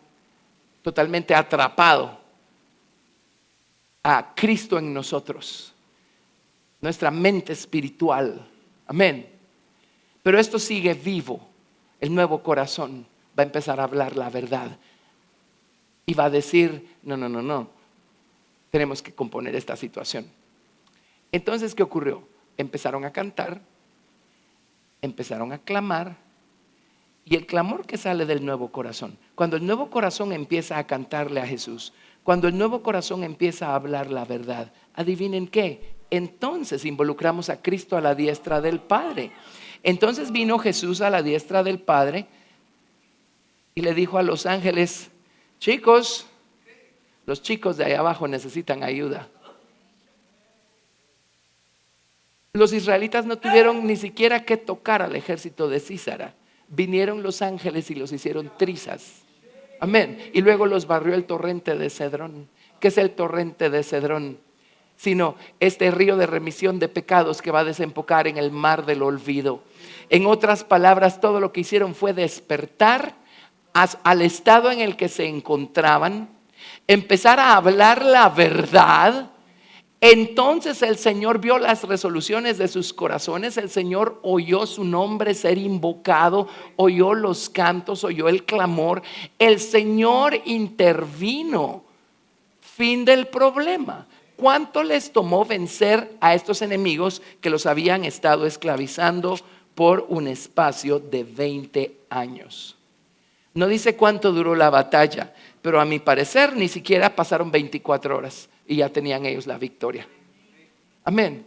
A: totalmente atrapado a Cristo en nosotros, nuestra mente espiritual. Amén. Pero esto sigue vivo. El nuevo corazón va a empezar a hablar la verdad y va a decir: no, tenemos que componer esta situación. Entonces, ¿qué ocurrió? Empezaron a cantar, empezaron a clamar, y el clamor que sale del nuevo corazón, cuando el nuevo corazón empieza a cantarle a Jesús, cuando el nuevo corazón empieza a hablar la verdad, adivinen qué, entonces involucramos a Cristo a la diestra del Padre. Entonces vino Jesús a la diestra del Padre y le dijo a los ángeles: chicos, los chicos de allá abajo necesitan ayuda. Los israelitas no tuvieron ni siquiera que tocar al ejército de Sísara. Vinieron los ángeles y los hicieron trizas. Amén. Y luego los barrió el torrente de Cedrón. ¿Qué es el torrente de Cedrón? Sino este río de remisión de pecados que va a desembocar en el mar del olvido. En otras palabras, todo lo que hicieron fue despertar al estado en el que se encontraban, empezar a hablar la verdad. Entonces el Señor vio las resoluciones de sus corazones. El Señor oyó su nombre ser invocado, oyó los cantos, oyó el clamor. El Señor intervino. Fin del problema. ¿Cuánto les tomó vencer a estos enemigos que los habían estado esclavizando por un espacio de 20 años? No dice cuánto duró la batalla, pero a mi parecer ni siquiera pasaron 24 horas y ya tenían ellos la victoria. Amén.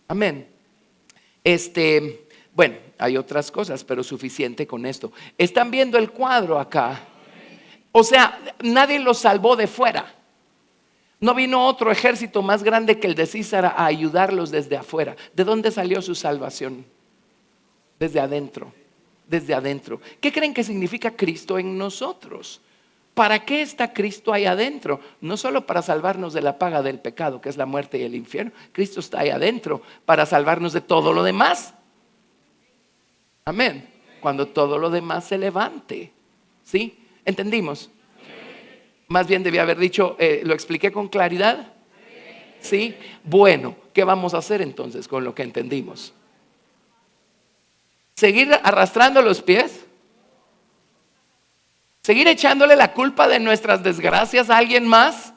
A: Amén. Bueno, hay otras cosas, pero suficiente con esto. ¿Están viendo el cuadro acá? O sea, nadie los salvó de fuera. No vino otro ejército más grande que el de Sísara a ayudarlos desde afuera. ¿De dónde salió su salvación? Desde adentro. desde adentro. ¿Qué creen que significa Cristo en nosotros? ¿Para qué está Cristo ahí adentro? No solo para salvarnos de la paga del pecado, que es la muerte y el infierno. Cristo está ahí adentro para salvarnos de todo lo demás. Amén. Cuando todo lo demás se levante. ¿Sí? ¿Entendimos? Más bien debía haber dicho, ¿lo expliqué con claridad? ¿Sí? Bueno, ¿qué vamos a hacer entonces con lo que entendimos? ¿Seguir arrastrando los pies? ¿Seguir echándole la culpa de nuestras desgracias a alguien más?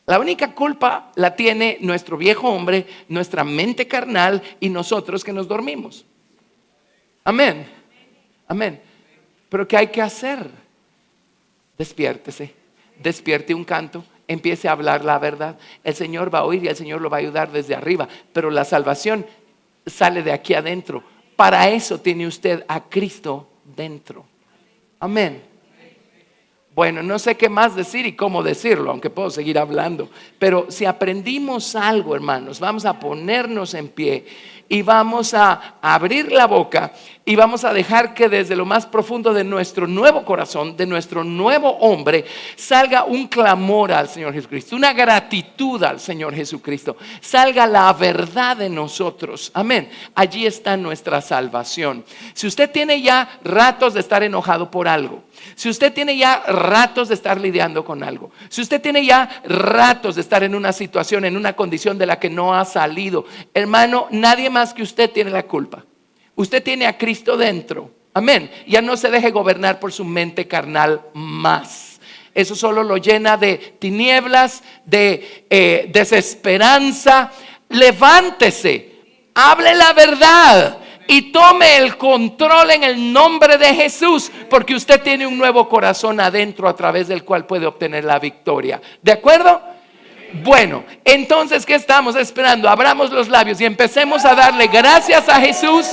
A: La única culpa la tiene nuestro viejo hombre, nuestra mente carnal y nosotros que nos dormimos. Amén. Amén. Pero ¿qué hay que hacer? Despiértese, despierte un canto, empiece a hablar la verdad. El Señor va a oír y el Señor lo va a ayudar desde arriba. Pero la salvación sale de aquí adentro. Para eso tiene usted a Cristo dentro. Amén. Bueno, no sé qué más decir y cómo decirlo, aunque puedo seguir hablando. Pero si aprendimos algo, hermanos, vamos a ponernos en pie y vamos a abrir la boca y vamos a dejar que desde lo más profundo de nuestro nuevo corazón, de nuestro nuevo hombre, salga un clamor al Señor Jesucristo, una gratitud al Señor Jesucristo, salga la verdad de nosotros. Amén. Allí está nuestra salvación. Si usted tiene ya ratos de estar enojado por algo, si usted tiene ya ratos de estar lidiando con algo, si usted tiene ya ratos de estar en una situación, en una condición de la que no ha salido, hermano, nadie más que usted tiene la culpa. Usted tiene a Cristo dentro. Amén. Ya no se deje gobernar por su mente carnal más. Eso solo lo llena de tinieblas, de desesperanza. Levántese, hable la verdad y tome el control en el nombre de Jesús, porque usted tiene un nuevo corazón adentro a través del cual puede obtener la victoria. ¿De acuerdo? Bueno, entonces, ¿qué estamos esperando? Abramos los labios y empecemos a darle gracias a Jesús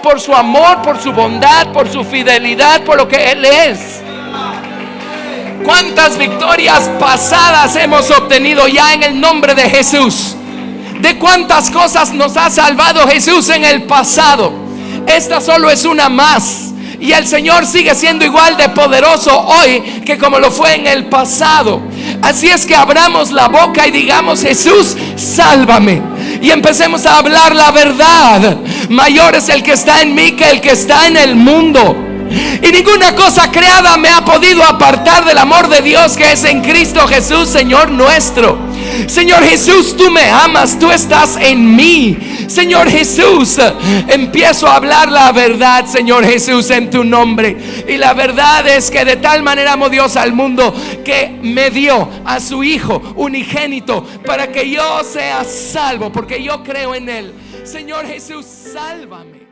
A: por su amor, por su bondad, por su fidelidad, por lo que Él es. ¿Cuántas victorias pasadas hemos obtenido ya en el nombre de Jesús? ¿De cuántas cosas nos ha salvado Jesús en el pasado? Esta solo es una más. Y el Señor sigue siendo igual de poderoso hoy que como lo fue en el pasado. Así es que abramos la boca y digamos: Jesús, sálvame. Y empecemos a hablar la verdad. Mayor es el que está en mí que el que está en el mundo. Y ninguna cosa creada me ha podido apartar del amor de Dios que es en Cristo Jesús, Señor nuestro. Señor Jesús, tú me amas, tú estás en mí. Señor Jesús, empiezo a hablar la verdad, Señor Jesús, en tu nombre. Y la verdad es que de tal manera amó Dios al mundo que me dio a su Hijo unigénito para que yo sea salvo, porque yo creo en Él. Señor Jesús, sálvame.